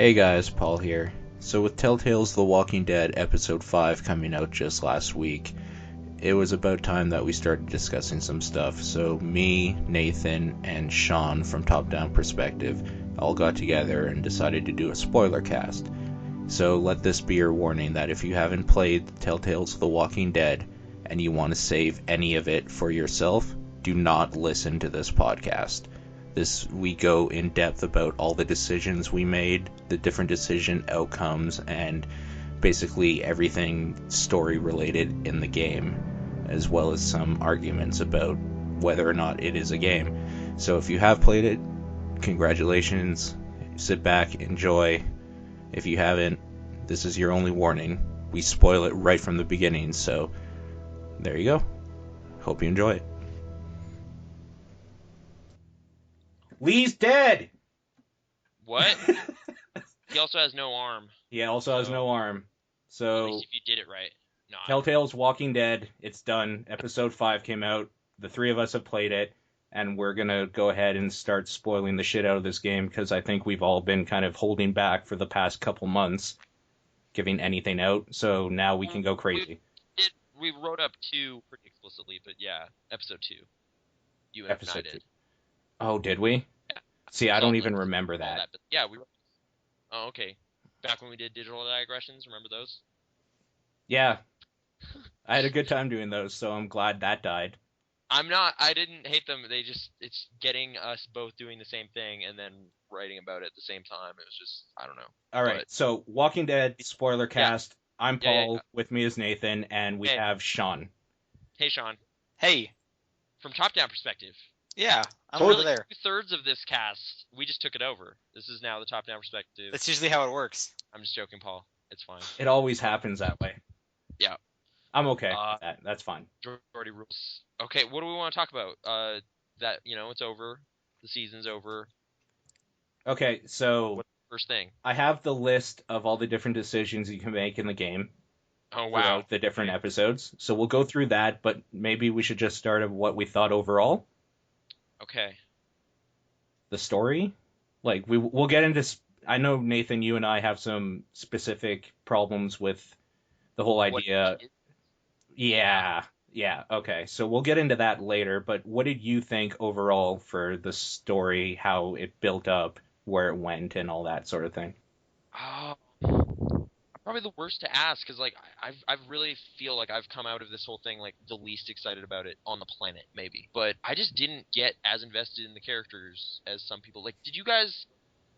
Hey guys, Paul here. So with TellTale's The Walking Dead Episode 5 coming out just last week, it was about time that we started discussing some stuff. So me, Nathan, and Sean from Top Down Perspective all got together and decided to do a spoiler cast. So let this be your warning that if you haven't played TellTale's The Walking Dead and you want to save any of it for yourself, do not listen to this podcast. We go in depth about all the decisions we made, the different decision outcomes, and basically everything story related in the game, as well as some arguments about whether or not it is a game. So if you have played it, congratulations, sit back, enjoy. If you haven't, this is your only warning. We spoil it right from the beginning, so there you go. Hope you enjoy it. Lee's dead! What? He also has no arm. He also has no arm. At So, least if you did it right. No. TellTale's Walking Dead, it's done. Episode 5 came out. The three of us have played it, and we're gonna go ahead and start spoiling the shit out of this game, because I think we've all been kind of holding back for the past couple months, giving anything out, so now we can go crazy. We wrote up 2 pretty explicitly, but yeah, episode 2. You and I Episode 2. did. Oh, did we? Yeah. See, I don't even remember that. But yeah, we wrote. Oh, okay. Back when we did digital digressions, remember those? Yeah. I had a good time doing those, so I'm glad that died. I didn't hate them. It's getting us both doing the same thing and then writing about it at the same time. It was just, I don't know. All right, so Walking Dead spoiler cast. Yeah. I'm Paul. Yeah. With me is Nathan, and we have Sean. Hey, Sean. Hey. From Top Down Perspective. Yeah, I'm over there. 2/3 of this cast, we just took it over. This is now the Top Down Perspective. That's usually how it works. I'm just joking, Paul. It's fine. It always happens that way. Yeah. I'm okay with that. That's fine. Majority rules. Okay, what do we want to talk about? That, it's over. The season's over. Okay, so... What's the first thing? I have the list of all the different decisions you can make in the game. Oh, wow. Throughout the different episodes. So we'll go through that, but maybe we should just start at what we thought overall. Okay. The story? Like, we'll get into... I know, Nathan, you and I have some specific problems with the whole idea. Yeah, okay. So we'll get into that later, but what did you think overall for the story, how it built up, where it went, and all that sort of thing? Probably the worst to ask, because I really feel like I've come out of this whole thing like the least excited about it on the planet, maybe. But I just didn't get as invested in the characters as some people. Like, did you guys?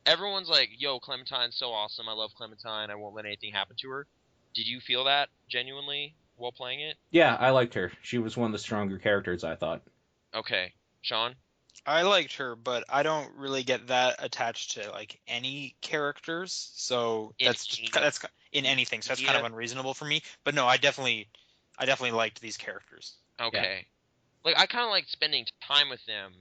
Everyone's like, "Yo, Clementine's so awesome. I love Clementine. I won't let anything happen to her." Did you feel that genuinely while playing it? Yeah, I liked her. She was one of the stronger characters, I thought. Okay, Sean. I liked her, but I don't really get that attached to like any characters. So that's in anything. So that's kind of unreasonable for me. But no, I definitely liked these characters. Okay. Yeah. Like, I kind of liked spending time with them,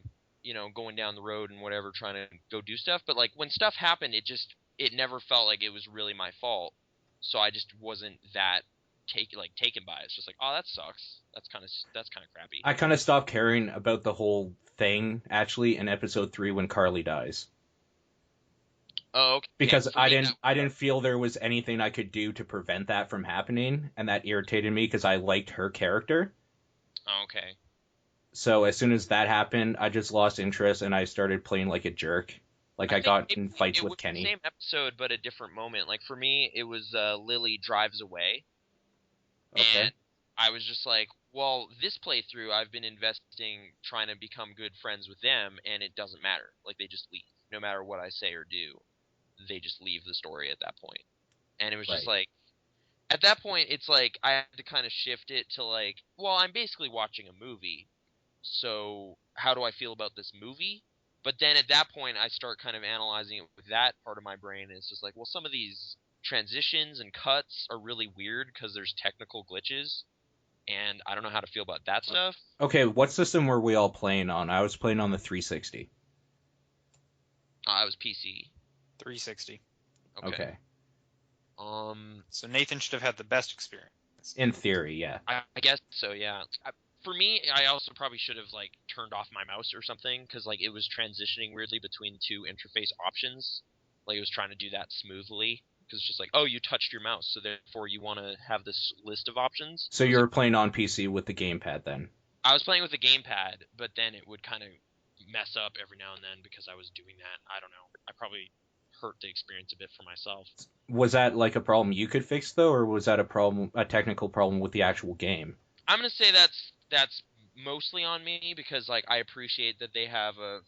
going down the road and whatever, trying to go do stuff. But like when stuff happened, it never felt like it was really my fault. So I just wasn't that taken by it. It's just like, oh, that sucks. That's kind of crappy. I kind of stopped caring about the whole thing actually in episode 3 when Carly dies. Oh, okay. Because I didn't feel there was anything I could do to prevent that from happening, and that irritated me because I liked her character. Oh, okay. So as soon as that happened, I just lost interest and I started playing like a jerk. Like I got in fights with Kenny. It was the same episode, but a different moment. Like for me, it was Lily drives away. Okay. And I was just like, well, this playthrough, I've been investing trying to become good friends with them, and it doesn't matter. Like, they just leave. No matter what I say or do, they just leave the story at that point. And it was just like, at that point, it's like, I had to kind of shift it to like, well, I'm basically watching a movie, so how do I feel about this movie? But then at that point, I start kind of analyzing it with that part of my brain, and it's just like, well, some of these transitions and cuts are really weird because there's technical glitches, and I don't know how to feel about that stuff. Okay, what system were we all playing on? I was playing on the 360. I was PC. 360. Okay. So Nathan should have had the best experience. In theory, yeah. I guess so, yeah. For me, I also probably should have like turned off my mouse or something because like it was transitioning weirdly between 2 interface options. Like it was trying to do that smoothly because it's just like, oh, you touched your mouse, so therefore you want to have this list of options. So you were playing on PC with the gamepad then? I was playing with the gamepad, but then it would kind of mess up every now and then because I was doing that. I don't know. I probably hurt the experience a bit for myself. Was that like a problem you could fix though, or was that a technical problem with the actual game? I'm gonna say that's mostly on me because like I appreciate that they have a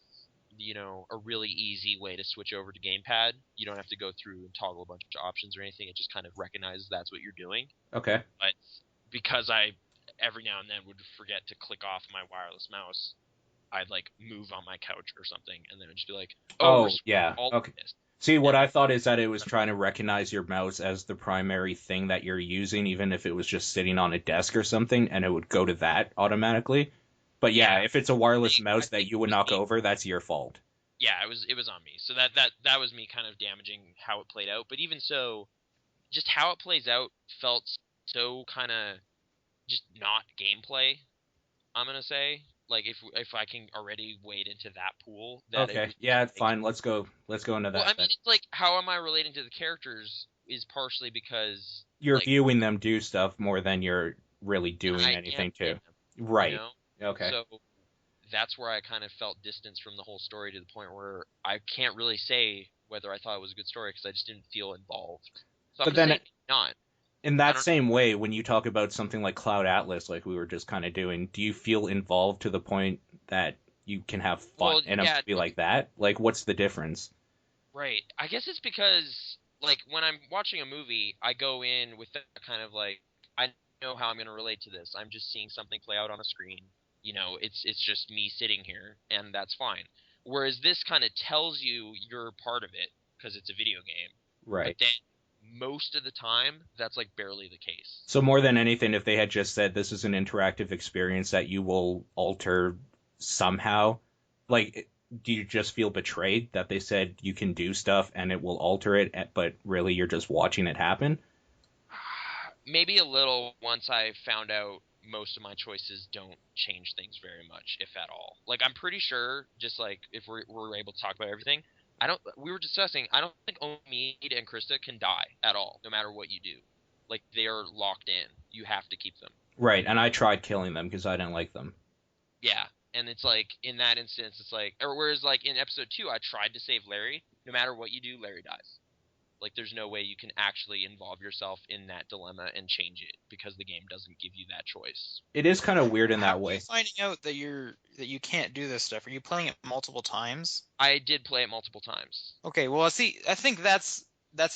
really easy way to switch over to gamepad. You don't have to go through and toggle a bunch of options or anything. It just kind of recognizes that's what you're doing. Okay. But because I every now and then would forget to click off my wireless mouse, I'd like move on my couch or something, and then it'd just be like, oh yeah, okay. This. See, what I thought is that it was trying to recognize your mouse as the primary thing that you're using, even if it was just sitting on a desk or something, and it would go to that automatically. But yeah, if it's a wireless mouse that you would knock over, that's your fault. Yeah, it was on me. So that was me kind of damaging how it played out. But even so, just how it plays out felt so kind of just not gameplay. I'm gonna say, like if I can already wade into that pool. Okay, yeah, fine. Let's go into that. Well, I mean, it's like how am I relating to the characters is partially because you're viewing them do stuff more than you're really doing anything to. Them, right. You know? Okay. So that's where I kind of felt distance from the whole story to the point where I can't really say whether I thought it was a good story because I just didn't feel involved. So I'm saying not. In that same way, when you talk about something like Cloud Atlas, like we were just kind of doing, do you feel involved to the point that you can have fun in a movie like that? Like, what's the difference? Right. I guess it's because, like, when I'm watching a movie, I go in with that kind of like, I know how I'm going to relate to this. I'm just seeing something play out on a screen. You know, it's just me sitting here, and that's fine. Whereas this kind of tells you you're part of it because it's a video game. Right. But then most of the time, that's like barely the case. So more than anything, if they had just said this is an interactive experience that you will alter somehow, like, do you just feel betrayed that they said you can do stuff and it will alter it, but really you're just watching it happen? Maybe a little once I found out most of my choices don't change things very much, if at all. Like, I'm pretty sure, just like if we're able to talk about everything, we were discussing, I don't think Omid and Krista can die at all, no matter what you do. Like, they are locked in. You have to keep them. Right, and I tried killing them because I didn't like them. Yeah, and it's like, in that instance, it's like, or whereas like in episode 2, I tried to save Larry. No matter what you do, Larry dies. Like, there's no way you can actually involve yourself in that dilemma and change it because the game doesn't give you that choice. It is kind of weird in that way. How are you finding out that you can't do this stuff? Are you playing it multiple times? I did play it multiple times. Okay, well, see, I think that's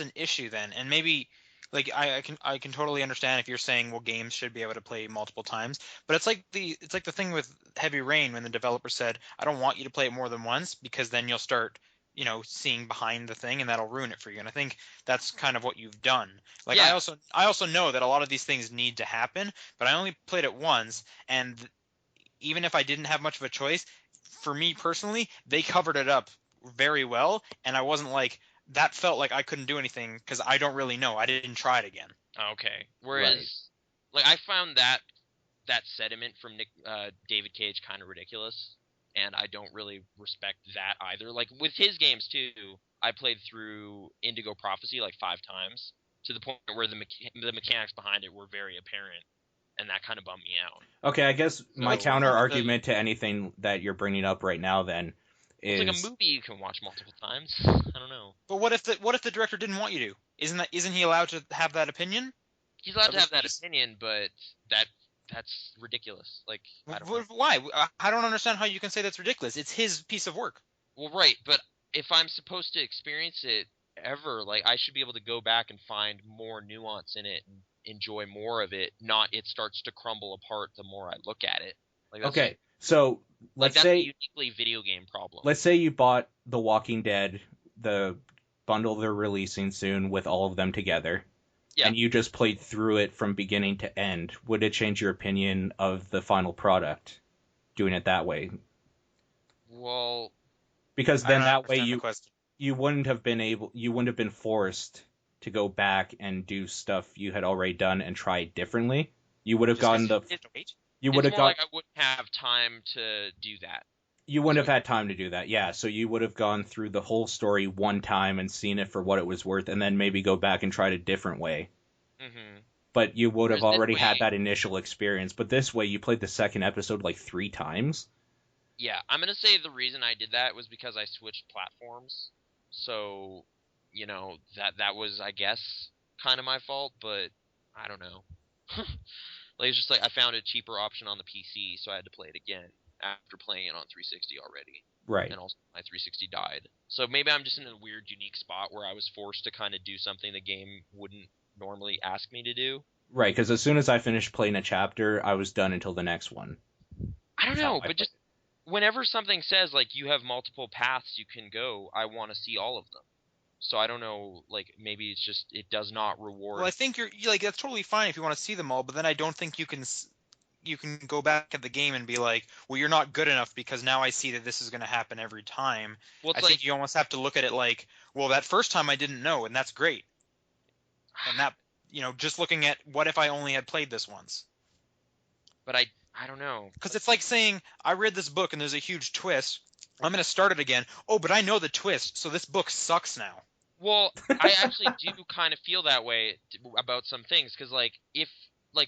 an issue then, and maybe like I can totally understand if you're saying, well, games should be able to play multiple times, but it's like the thing with Heavy Rain when the developer said, I don't want you to play it more than once because then you'll start seeing behind the thing, and that'll ruin it for you. And I think that's kind of what you've done. Like, yeah. I also know that a lot of these things need to happen, but I only played it once, and even if I didn't have much of a choice, for me personally, they covered it up very well, and I wasn't like, that felt like I couldn't do anything because I don't really know. I didn't try it again. Okay. Whereas, like, I found that sentiment from David Cage kind of ridiculous. And I don't really respect that either. Like, with his games, too, I played through Indigo Prophecy like 5 times, to the point where the mechanics behind it were very apparent, and that kind of bummed me out. Okay, I guess my counter-argument to anything that you're bringing up right now, then, is... It's like a movie you can watch multiple times. I don't know. But what if the director didn't want you to? Isn't he allowed to have that opinion? He's allowed to have that opinion, but that's ridiculous. Like, I don't know. Why? I don't understand how you can say that's ridiculous. It's his piece of work. Well, right, but if I'm supposed to experience it ever, like, I should be able to go back and find more nuance in it and enjoy more of it, not it starts to crumble apart the more I look at it. Like, okay, so let's say... that's a uniquely video game problem. Let's say you bought The Walking Dead, the bundle they're releasing soon, with all of them together. Yeah. And you just played through it from beginning to end. Would it change your opinion of the final product, doing it that way? Well, because then that way you wouldn't have been forced to go back and do stuff you had already done and try it differently. You would have gotten the. You would have got. Like I wouldn't have time to do that. You wouldn't have had time to do that, yeah. So you would have gone through the whole story one time and seen it for what it was worth, and then maybe go back and tried a different way. Mm-hmm. But you would have Whereas this already way, had that initial experience. But this way, you played the second episode like 3 times. yeah, I'm gonna say the reason I did that was because I switched platforms. So, that was, I guess, kind of my fault, but I don't know. Like, it's just like I found a cheaper option on the PC, so I had to play it again after playing it on 360 already. Right. And also my 360 died. So maybe I'm just in a weird, unique spot where I was forced to kind of do something the game wouldn't normally ask me to do. Right, because as soon as I finished playing a chapter, I was done until the next one. I don't That's how know, I but played just whenever something says like you have multiple paths you can go, I want to see all of them. So I don't know, like maybe it's just it does not reward. Well, I think you're like that's totally fine if you want to see them all, but then I don't think you can go back at the game and be like, well, you're not good enough because now I see that this is going to happen every time. Well, I it's think like you almost have to look at it like, well, that first time I didn't know, and that's great. And that, just looking at what if I only had played this once? but I don't know. Because it's like saying, I read this book and there's a huge twist. I'm going to start it again. Oh, but I know the twist, so this book sucks now. Well, I actually do kind of feel that way about some things because if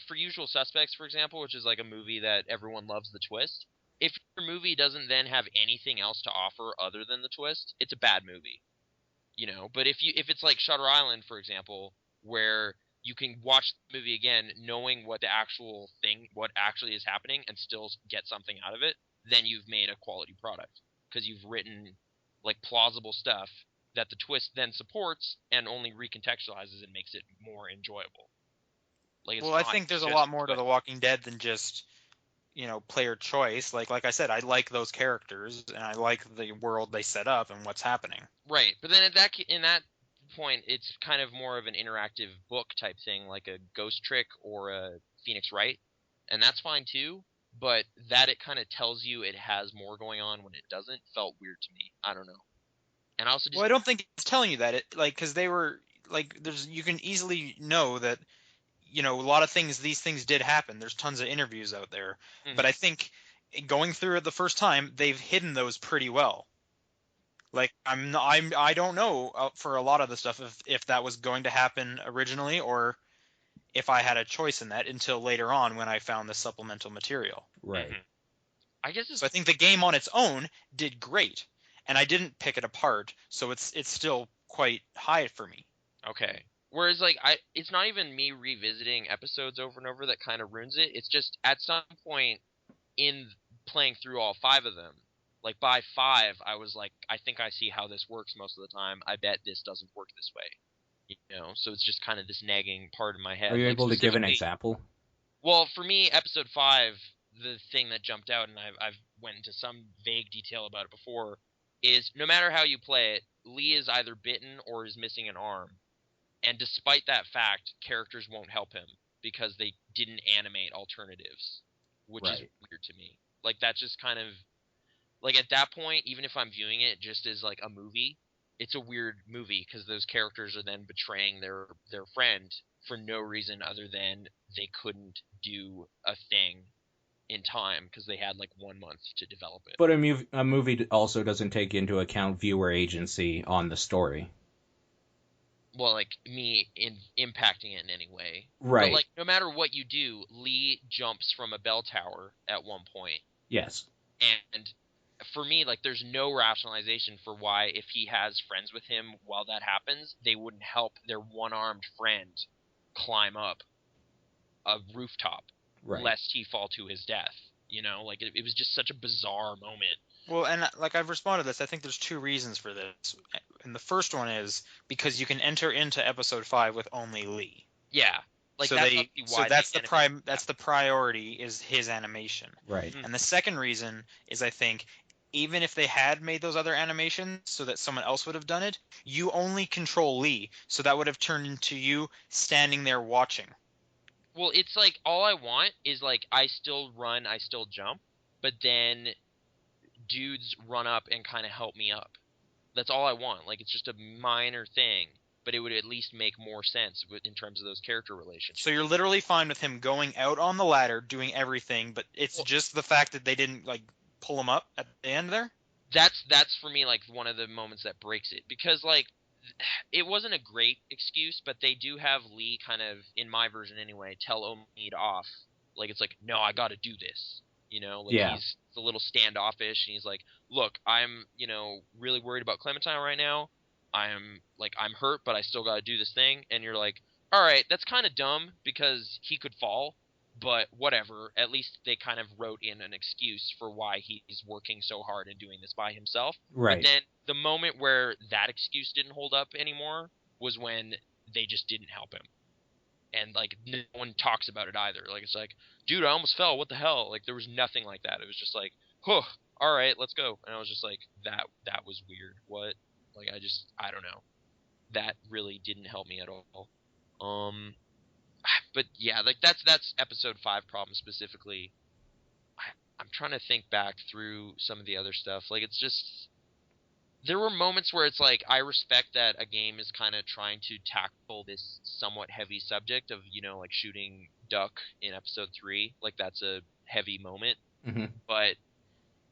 for Usual Suspects, for example, which is like a movie that everyone loves the twist, if your movie doesn't then have anything else to offer other than the twist, it's a bad movie. But if it's like Shutter Island, for example, where you can watch the movie again knowing what actually is happening and still get something out of it, then you've made a quality product because you've written like plausible stuff that the twist then supports and only recontextualizes and makes it more enjoyable. Well, I think there's a lot more to The Walking Dead than just player choice. Like I said, I like those characters and I like the world they set up and what's happening. Right, but then in that point, it's kind of more of an interactive book type thing, like a Ghost Trick or a Phoenix Wright, and that's fine too. But that it kind of tells you it has more going on when it doesn't felt weird to me. I don't know. And I also just Well, I don't think it's telling you that because they were like you can easily know that a lot of these things did happen. There's tons of interviews out there, but I think going through it the first time, they've hidden those pretty well. Like I don't know for a lot of the stuff if that was going to happen originally or if I had a choice in that until later on when I found the supplemental material. Right. Mm-hmm. I guess So I think the game on its own did great, and I didn't pick it apart, so it's still quite high for me. Okay. Whereas it's not even me revisiting episodes over and over that kind of ruins it. It's just at some point in playing through all 5 of them, like by 5, I was like, I think I see how this works most of the time. I bet this doesn't work this way. So it's just kind of this nagging part in my head. Are you able to give an example? Well, for me, episode 5, the thing that jumped out, and I've went into some vague detail about it before, is no matter how you play it, Lee is either bitten or is missing an arm. And despite that fact, characters won't help him because they didn't animate alternatives, which is weird to me. Like, that's just kind of like at that point, even if I'm viewing it just as like a movie, it's a weird movie because those characters are then betraying their friend for no reason other than they couldn't do a thing in time because they had like 1 month to develop it. But a movie also doesn't take into account viewer agency on the story. Well, like me impacting it in any way. Right. But like no matter what you do, Lee jumps from a bell tower at one point. Yes. And for me, like there's no rationalization for why if he has friends with him while that happens, they wouldn't help their one-armed friend climb up a rooftop lest he fall to his death. Like it was just such a bizarre moment. Well, and like I've responded to this, I think there's 2 reasons for this. And the first one is because you can enter into episode 5 with only Lee. Yeah. Like so that's the priority is his animation. Right. And the second reason is I think even if they had made those other animations so that someone else would have done it, you only control Lee, so that would have turned into you standing there watching. Well, it's like all I want is like I still run, I still jump, but then dudes run up and kind of help me up. That's all I want. Like it's just a minor thing, but it would at least make more sense in terms of those character relationships. So you're literally fine with him going out on the ladder, doing everything, but it's just the fact that they didn't like pull him up at the end there. That's for me like one of the moments that breaks it, because like it wasn't a great excuse, but they do have Lee kind of, in my version anyway, tell Omid off. Like, it's like, no, I got to do this. You know, like he's a little standoffish, and he's like, look, I'm, really worried about Clementine right now. I'm hurt, but I still got to do this thing. And you're like, all right, that's kind of dumb because he could fall, but whatever. At least they kind of wrote in an excuse for why he's working so hard and doing this by himself. Right. But then the moment where that excuse didn't hold up anymore was when they just didn't help him. And, like, no one talks about it either. Like, it's like, dude, I almost fell. What the hell? Like, there was nothing like that. It was just like, huh, all right, let's go. And I was just like, that was weird. What? Like, I don't know. That really didn't help me at all. But yeah, like, that's episode 5 problem specifically. I'm trying to think back through some of the other stuff. Like, it's just, there were moments where it's like, I respect that a game is kind of trying to tackle this somewhat heavy subject of, like shooting duck in episode 3. Like, that's a heavy moment. Mm-hmm. But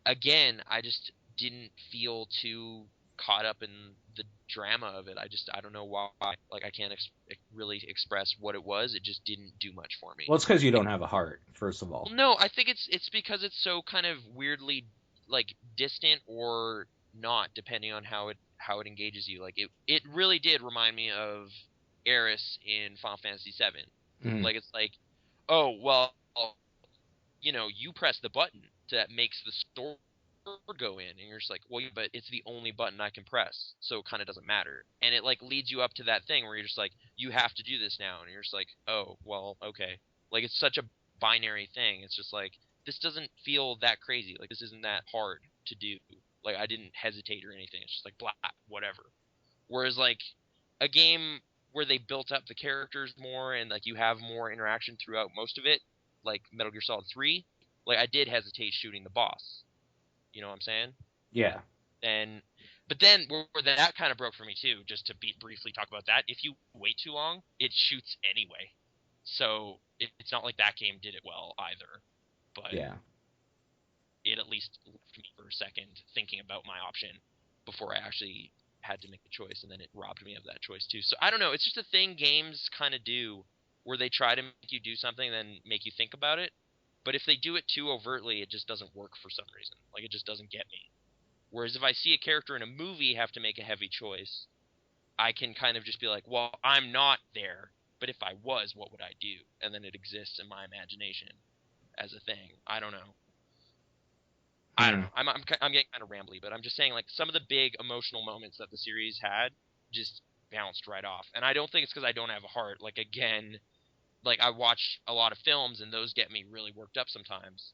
again, I just didn't feel too caught up in the drama of it. I don't know why. Like, I can't really express what it was. It just didn't do much for me. Well, it's because you don't have a heart, first of all. Well, no, I think it's because it's so kind of weirdly, like, distant or not, depending on how it engages you. Like, it really did remind me of Eris in Final Fantasy VII. Mm-hmm. Like, it's like, oh, well, you press the button that makes the store go in, and you're just like, well, but it's the only button I can press, so it kind of doesn't matter. And it, like, leads you up to that thing where you're just like, you have to do this now, and you're just like, oh, well, okay. Like, it's such a binary thing. It's just like, this doesn't feel that crazy. Like, this isn't that hard to do. Like, I didn't hesitate or anything. It's just like, blah, whatever. Whereas, like, a game where they built up the characters more and, like, you have more interaction throughout most of it, like Metal Gear Solid 3, like, I did hesitate shooting the boss. You know what I'm saying? Yeah. But then where that kind of broke for me too, just to briefly talk about that, if you wait too long, it shoots anyway. So it's not like that game did it well either. But yeah, it at least left me for a second thinking about my option before I actually had to make the choice, and then it robbed me of that choice too. So I don't know. It's just a thing games kind of do, where they try to make you do something and then make you think about it. But if they do it too overtly, it just doesn't work for some reason. Like, it just doesn't get me. Whereas if I see a character in a movie have to make a heavy choice, I can kind of just be like, well, I'm not there, but if I was, what would I do? And then it exists in my imagination as a thing. I don't know. I don't know. I'm getting kind of rambly, but I'm just saying, like, some of the big emotional moments that the series had just bounced right off. And I don't think it's because I don't have a heart. Like, again, like, I watch a lot of films, and those get me really worked up sometimes.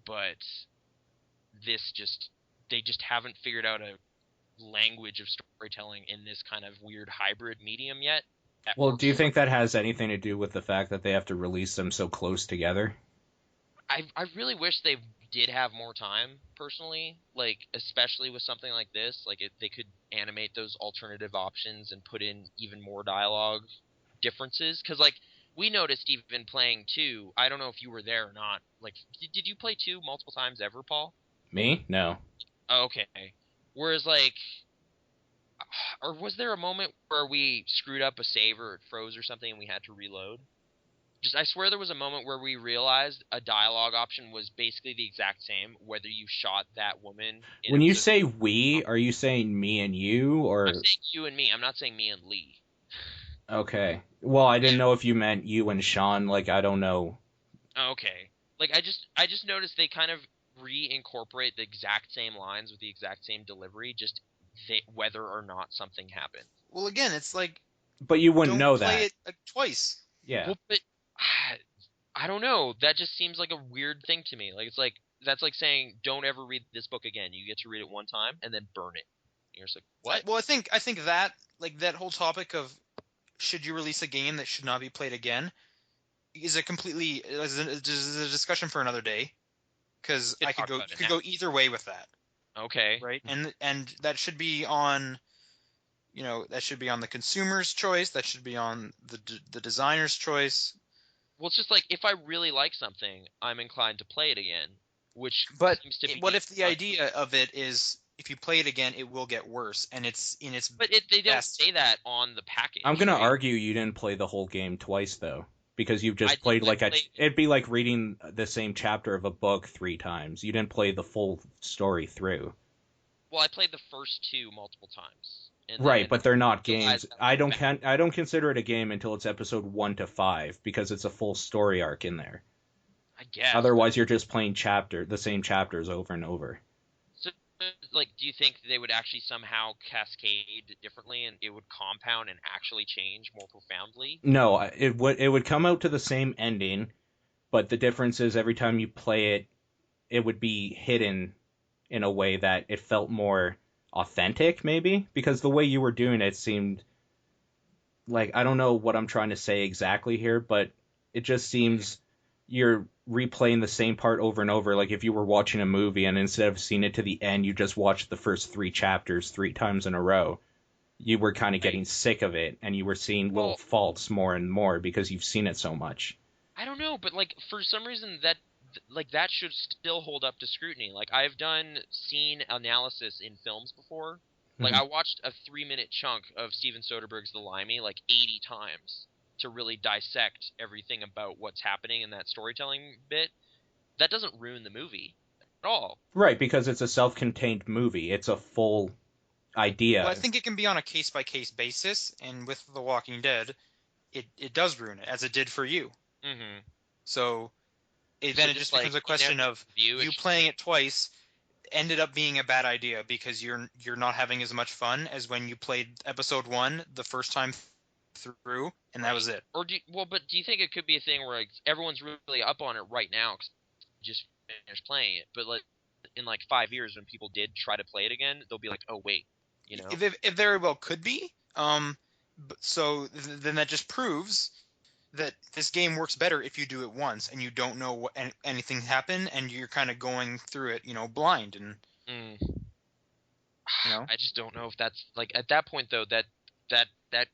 But they just haven't figured out a language of storytelling in this kind of weird hybrid medium yet. Well, do you think that has anything to do with the fact that they have to release them so close together? I really wish they did have more time, personally. Like, especially with something like this. Like, they could animate those alternative options and put in even more dialogue differences. Because, like, we noticed even playing 2, I don't know if you were there or not. Like, did you play 2 multiple times ever, Paul? Me? No. Oh, okay. Whereas, like, or was there a moment where we screwed up a save or it froze or something and we had to reload? I swear there was a moment where we realized a dialogue option was basically the exact same, whether you shot that woman. When you say we, are you saying me and you, or? I'm saying you and me. I'm not saying me and Lee. Okay. Well, I didn't know if you meant you and Sean. Like, I don't know. Okay. Like, I just noticed they kind of reincorporate the exact same lines with the exact same delivery, just whether or not something happened. Well, again, it's like, but you wouldn't know that. Don't play it twice. Yeah. Well, but I don't know. That just seems like a weird thing to me. Like, it's like, that's like saying, don't ever read this book again. You get to read it one time and then burn it. And you're just like, what? Well, I think that, like, that whole topic of should you release a game that should not be played again is a discussion for another day. Because you could go either way with that. Okay. Right? And that should be on, that should be on the consumer's choice. That should be on the designer's choice. Well, it's just like, if I really like something, I'm inclined to play it again. which But seems to be. what if the idea of it is if you play it again, it will get worse, and it's in its But they don't best. say that on the package. I'm gonna right? argue you didn't play the whole game twice though, because you've just played played. It'd be like reading the same chapter of a book 3 times. You didn't play the full story through. Well, I played the first 2 multiple times. And Right, but they're not realized games. that I don't consider it a game until it's episode 1 to 5 because it's a full story arc in there. I guess. Otherwise, you're just playing the same chapters over and over. So, like, do you think they would actually somehow cascade differently, and it would compound and actually change more profoundly? No, it would come out to the same ending, but the difference is every time you play it, it would be hidden in a way that it felt more authentic, maybe, because the way you were doing it seemed like, I don't know what I'm trying to say exactly here, but it just seems you're replaying the same part over and over, like if you were watching a movie and instead of seeing it to the end, you just watched the first 3 chapters 3 times in a row. You were kind of getting sick of it, and you were seeing little faults more and more because you've seen it so much. I don't know, but like for some reason that should still hold up to scrutiny. Like I've done scene analysis in films before. Like I watched a 3-minute chunk of Steven Soderbergh's The Limey like 80 times to really dissect everything about what's happening in that storytelling bit. That doesn't ruin the movie at all. Right, because it's a self-contained movie. It's a full idea. Well, I think it can be on a case-by-case basis, and with The Walking Dead, it does ruin it, as it did for you. Mm-hmm. So then it just becomes a question of you playing it twice ended up being a bad idea because you're not having as much fun as when you played episode 1 the first time through, and that was it. Or do you think it could be a thing where like everyone's really up on it right now because just finished playing it, but like in like 5 years when people did try to play it again, they'll be like, oh wait, you know? It very well could be. So then that just proves that this game works better if you do it once and you don't know what anything happened and you're kind of going through it, blind and. I just don't know if that's like at that point though that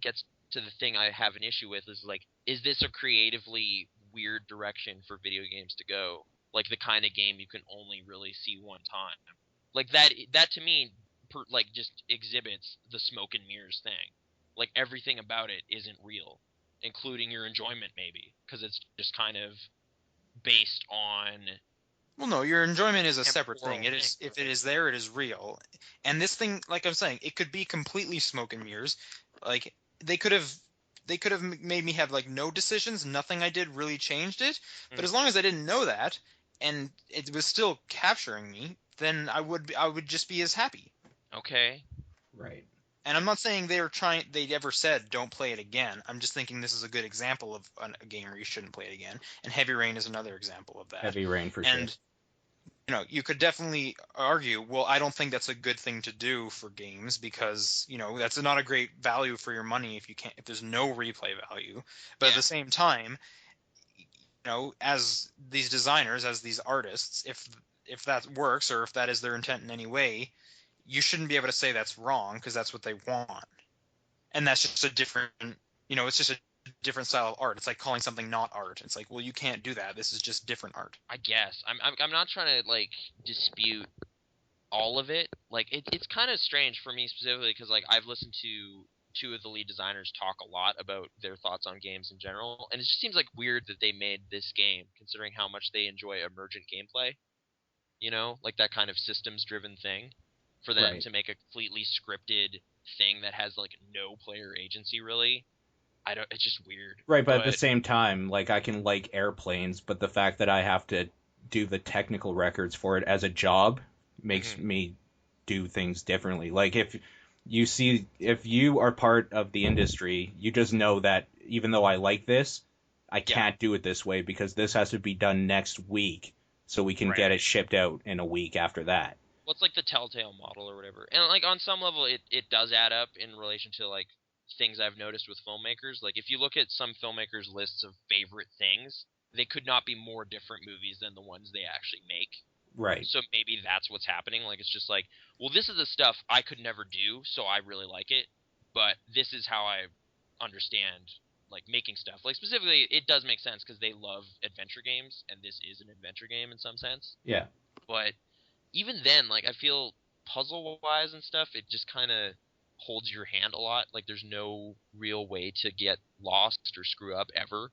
gets to the thing I have an issue with is like, is this a creatively weird direction for video games to go? Like the kind of game you can only really see one time. Like that to me like just exhibits the smoke and mirrors thing. Like everything about it isn't real, including your enjoyment maybe, because it's just kind of based on. Well, no, your enjoyment is a separate thing. It is if it is there, it is real. And this thing, like I'm saying, it could be completely smoke and mirrors. Like they could have made me have like no decisions. Nothing I did really changed it. But as long as I didn't know that, and it was still capturing me, then I would just be as happy. Okay. Right. And I'm not saying they ever said don't play it again. I'm just thinking this is a good example of a game where you shouldn't play it again. And Heavy Rain is another example of that. Heavy Rain for sure. And you could definitely argue, well, I don't think that's a good thing to do for games because, that's not a great value for your money if there's no replay value. But at the same time, as these designers, as these artists, if that works or if that is their intent in any way, you shouldn't be able to say that's wrong because that's what they want. And that's just a different, it's just a different style of art. It's like calling something not art. It's like, well, you can't do that. This is just different art. I guess I'm not trying to like dispute all of it. Like it's kind of strange for me specifically because like I've listened to 2 of the lead designers talk a lot about their thoughts on games in general, and it just seems like weird that they made this game considering how much they enjoy emergent gameplay. Like that kind of systems driven thing. For them to make a completely scripted thing that has like no player agency really. It's just weird. Right, but at the same time, like I can like airplanes, but the fact that I have to do the technical records for it as a job makes me do things differently. Like if you are part of the industry, you just know that even though I like this, I can't do it this way because this has to be done next week so we can get it shipped out in a week after that. Well, it's like the TellTale model or whatever. And like on some level it does add up in relation to like things I've noticed with filmmakers. Like if you look at some filmmakers' lists of favorite things, they could not be more different movies than the ones they actually make. Right. So maybe that's what's happening. Like it's just like, well, this is the stuff I could never do, so I really like it. But this is how I understand like making stuff. Like specifically, it does make sense because they love adventure games, and this is an adventure game in some sense. Yeah. But even then, like, I feel puzzle-wise and stuff, it just kind of holds your hand a lot. Like, there's no real way to get lost or screw up ever.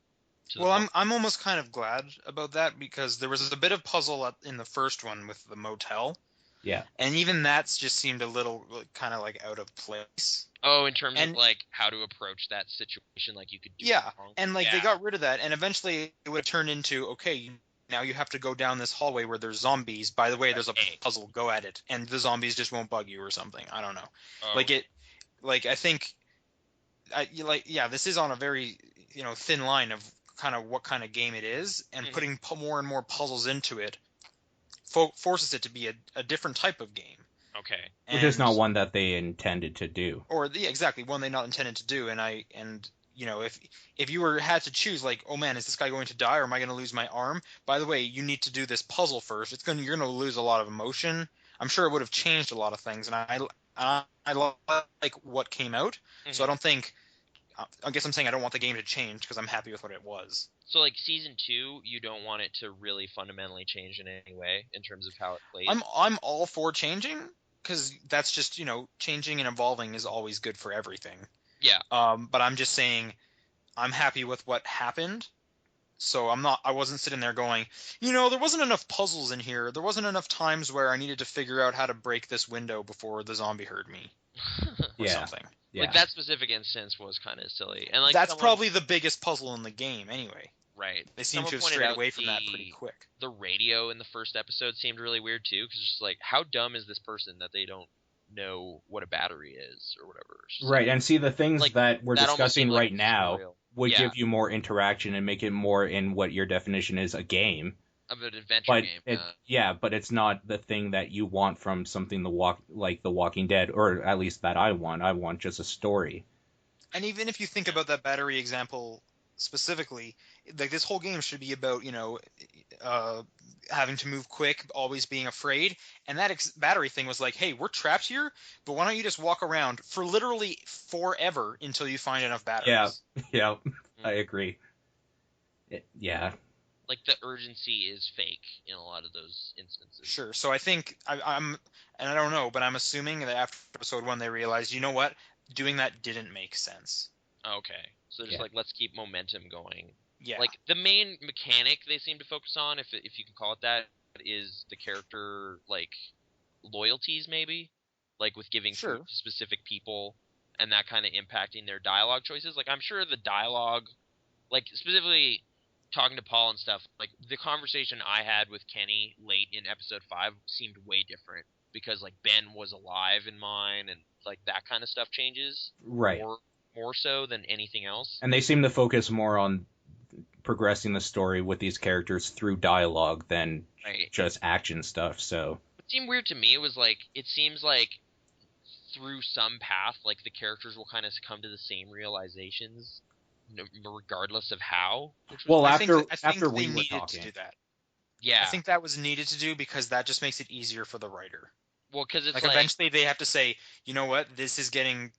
Well, I'm almost kind of glad about that, because there was a bit of puzzle in the first one with the motel. Yeah. And even that's just seemed a little kind of like out of place. Oh, in terms of like how to approach that situation, like you could do wrong. And like they got rid of that, and eventually it would turn into, okay, now you have to go down this hallway where there's zombies. By the way, there's a puzzle. Go at it, and the zombies just won't bug you or something. I don't know. Oh. I think, this is on a very thin line of kind of what kind of game it is, and putting more and more puzzles into it forces it to be a different type of game. Okay. Which is not one that they intended to do. Or exactly one they not intended to do. And if you had to choose, like, oh man, is this guy going to die, or am I going to lose my arm? By the way, you need to do this puzzle first. You're going to lose a lot of emotion. I'm sure it would have changed a lot of things, and I like what came out. So I don't think. I guess I'm saying I don't want the game to change because I'm happy with what it was. So, like, Season 2, you don't want it to really fundamentally change in any way in terms of how it plays? I'm all for changing, because that's just, changing and evolving is always good for everything. Yeah. But I'm just saying I'm happy with what happened. So I wasn't sitting there going, there wasn't enough puzzles in here. There wasn't enough times where I needed to figure out how to break this window before the zombie heard me. Or something. Yeah. Like, that specific instance was kind of silly. And like that's probably the biggest puzzle in the game anyway. Right. They seem to have strayed away from that pretty quick. The radio in the first episode seemed really weird too, because it's just like, how dumb is this person that they don't know what a battery is or whatever? Right, like, and see, the things like, that we're discussing right now would give you more interaction and make it more in what your definition is, a game. Of an adventure game. But it's not the thing that you want from something like The Walking Dead, or at least that I want. I want just a story. And even if you think about that battery example specifically, like, this whole game should be about, having to move quick, always being afraid. And that battery thing was like, hey, we're trapped here, but why don't you just walk around for literally forever until you find enough batteries? Yeah, I agree. Yeah. Like, the urgency is fake in a lot of those instances. Sure. So I think I'm, and I don't know, but I'm assuming that after episode 1 they realized, you know what, doing that didn't make sense. Okay. So just like, let's keep momentum going. Yeah. Like, the main mechanic they seem to focus on, if you can call it that, is the character, like, loyalties maybe, like with giving food to specific people and that kind of impacting their dialogue choices. Like, I'm sure the dialogue, like, specifically talking to Paul and stuff, like, the conversation I had with Kenny late in episode 5 seemed way different, because, like, Ben was alive in mine, and, like, that kind of stuff changes. Right. More so than anything else. And they seem to focus more on progressing the story with these characters through dialogue than just action stuff, so. What seemed weird to me was, like, it seems like through some path, like, the characters will kind of come to the same realizations, regardless of how. Well, I think after we were needed talking. to do that. Yeah. I think that was needed to do, because that just makes it easier for the writer. Well, because it's like eventually they have to say, you know what, this is getting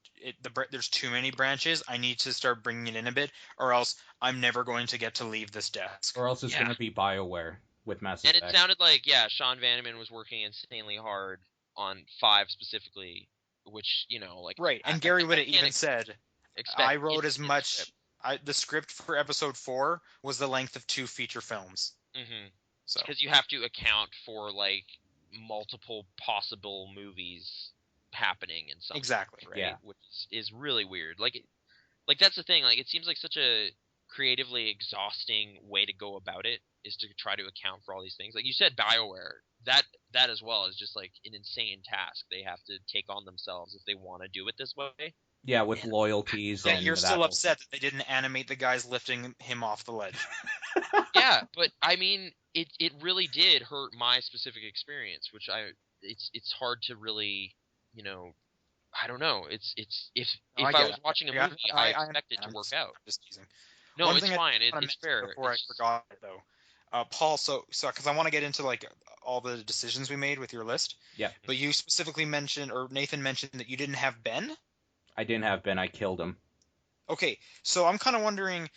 there's too many branches. I need to start bringing it in a bit, or else I'm never going to get to leave this desk. Or else it's going to be BioWare with Mass Effect. And it sounded like, Sean Vanneman was working insanely hard on 5 specifically, which, like... Right, and Gary would have even said, I wrote as much... the script for episode 4 was the length of 2 feature films. Mm-hmm. So because you have to account for, like, multiple possible movies happening in some exactly way, right? Which is really weird. Like that's the thing. Like, it seems like such a creatively exhausting way to go about it, is to try to account for all these things. Like you said, BioWare, that as well is just like an insane task they have to take on themselves if they want to do it this way. Yeah, with loyalties. Yeah, you're still upset that they didn't animate the guys lifting him off the ledge. Yeah, but I mean, it really did hurt my specific experience, which it's hard to really, I don't know. If I was watching a movie, I expect it to work out. I'm just teasing. No, it's fine. It's fair. Before I forgot it though, Paul. So because I want to get into like all the decisions we made with your list. Yeah. But you specifically mentioned, or Nathan mentioned, that you didn't have Ben. I didn't have Ben. I killed him. Okay, so I'm kind of wondering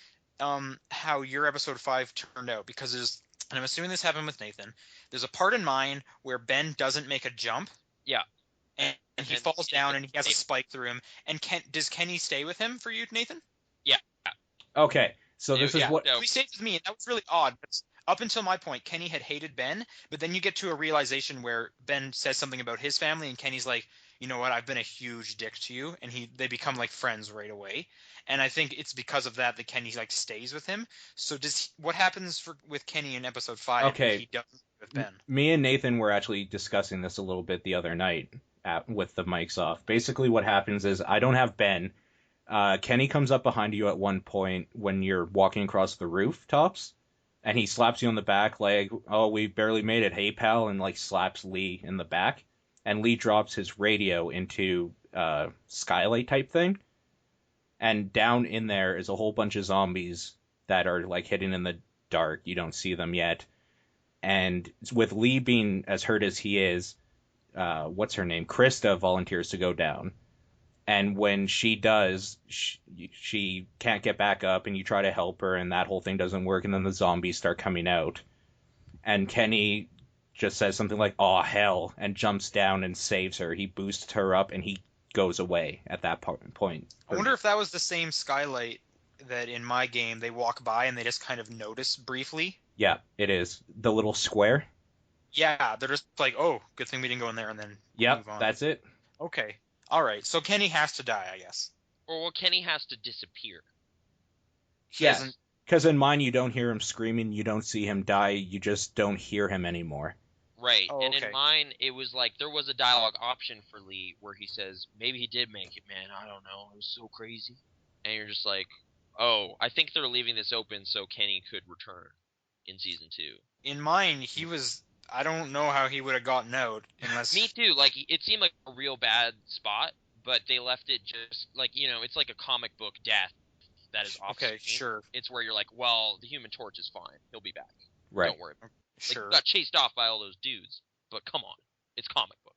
how your episode 5 turned out, because and I'm assuming this happened with Nathan, there's a part in mine where Ben doesn't make a jump. Yeah. And he falls down and he has a spike through him. And does Kenny stay with him for you, Nathan? Yeah. Okay, so this is what... He stayed with me, and that was really odd. Up until my point, Kenny had hated Ben, but then you get to a realization where Ben says something about his family, and Kenny's like, you know what, I've been a huge dick to you, and they become like friends right away. And I think it's because of that Kenny like stays with him. So what happens with Kenny in episode 5 Okay. if he doesn't with Ben? Me and Nathan were actually discussing this a little bit the other night with the mics off. Basically what happens is I don't have Ben. Kenny comes up behind you at one point when you're walking across the rooftops, and he slaps you on the back like, oh, we barely made it, hey pal, and like slaps Lee in the back. And Lee drops his radio into skylight type thing. And down in there is a whole bunch of zombies that are like hidden in the dark. You don't see them yet. And with Lee being as hurt as he is, what's her name? Krista volunteers to go down. And when she does, she can't get back up, and you try to help her, and that whole thing doesn't work, and then the zombies start coming out. And Kenny just says something like, "Aw, hell," and jumps down and saves her. He boosts her up, and he goes away at that point. I wonder if that was the same skylight that in my game they walk by and they just kind of notice briefly. Yeah, it is. The little square? Yeah, they're just like, oh, good thing we didn't go in there, and then yep, move on. That's it. Okay. All right, so Kenny has to die, I guess. Or well, Kenny has to disappear. Yes, because in mine you don't hear him screaming, you don't see him die, you just don't hear him anymore. Right, and in mine it was like there was a dialogue option for Lee where he says, maybe he did make it, man, I don't know, it was so crazy. And you're just like, oh, I think they're leaving this open so Kenny could return in season 2. In mine, I don't know how he would have gotten out unless... Me too. Like, it seemed like a real bad spot, but they left it just like, it's like a comic book death that is off screen. Sure. It's where you're like, well, the Human Torch is fine. He'll be back. Right. Don't worry. Sure. Like, got chased off by all those dudes, but come on. It's comic books.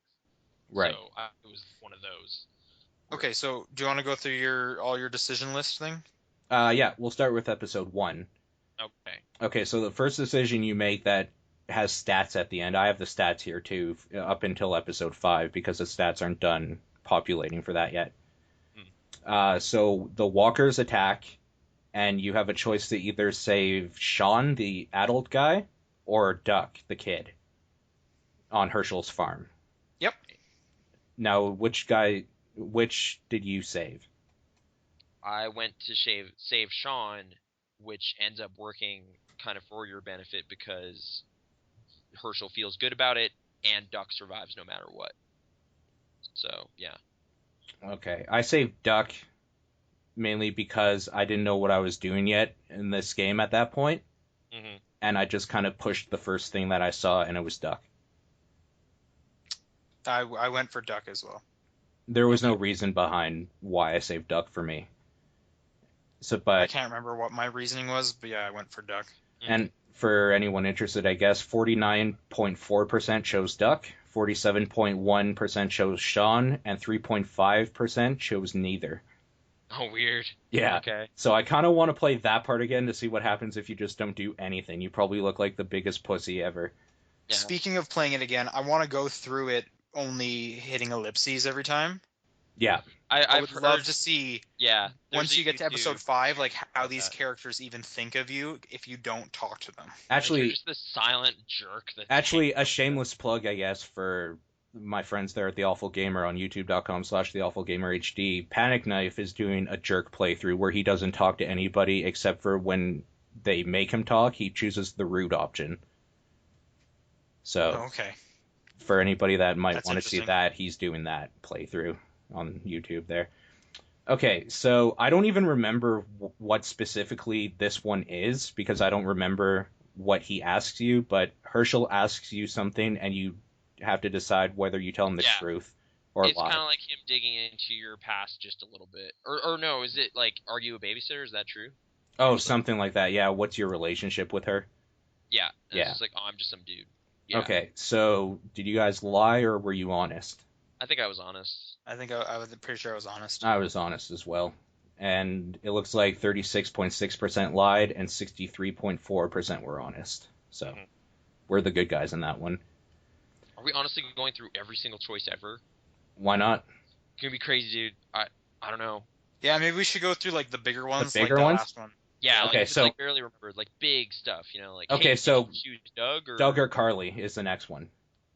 Right. So, it was one of those. Okay, so do you want to go through all your decision list thing? Yeah, we'll start with episode 1. Okay. Okay, so the first decision you make that has stats at the end. I have the stats here too, up until episode 5, because the stats aren't done populating for that yet. So the walkers attack, and you have a choice to either save Sean, the adult guy, or Duck, the kid, on Herschel's farm. Yep. Now, which did you save? I went to save Sean, which ends up working kind of for your benefit because Herschel feels good about it, and Duck survives no matter what. So, yeah. Okay, I saved Duck mainly because I didn't know what I was doing yet in this game at that point, and I just kind of pushed the first thing that I saw, and it was Duck. I went for Duck as well. There was no reason behind why I saved Duck for me. But I can't remember what my reasoning was, but yeah, I went for Duck. And for anyone interested, I guess 49.4% chose Duck, 47.1% chose Sean, and 3.5% chose neither. Oh, weird. Yeah. Okay. So I kind of want to play that part again to see what happens if you just don't do anything. You probably look like the biggest pussy ever. Yeah. Speaking of playing it again, I want to go through it only hitting ellipses every time. Yeah. I would love to see. Yeah. Once you get to episode 5, like how these characters even think of you if you don't talk to them. Actually, you're just this silent jerk. Actually, a shameless plug, I guess, for my friends there at The Awful Gamer on youtube.com/TheAwfulGamerHD. Panic Knife is doing a jerk playthrough where he doesn't talk to anybody except for when they make him talk. He chooses the rude option. So, okay. For anybody that might want to see that, he's doing that playthrough on YouTube there. Okay, so I don't even remember what specifically this one is because I don't remember what he asks you, but Herschel asks you something and you have to decide whether you tell him the truth or lie. It's kind of like him digging into your past just a little bit. Or no, is it like, are you a babysitter? Is that true? Oh, something like that. Yeah, what's your relationship with her? Yeah. It's just like, oh, I'm just some dude. Yeah. Okay, so did you guys lie or were you honest? I think I was honest. I think I was pretty sure I was honest. I was honest as well. And it looks like 36.6% lied and 63.4% were honest. So we're the good guys in that one. Are we honestly going through every single choice ever? Why not? It's gonna be crazy, dude. I don't know. Yeah, maybe we should go through like the bigger ones, bigger like the ones? last one. Yeah, Okay, like if so- it's like barely remembered, like big stuff, you know, like Okay, hey, so- did you choose Doug or Doug or Carly is the next one.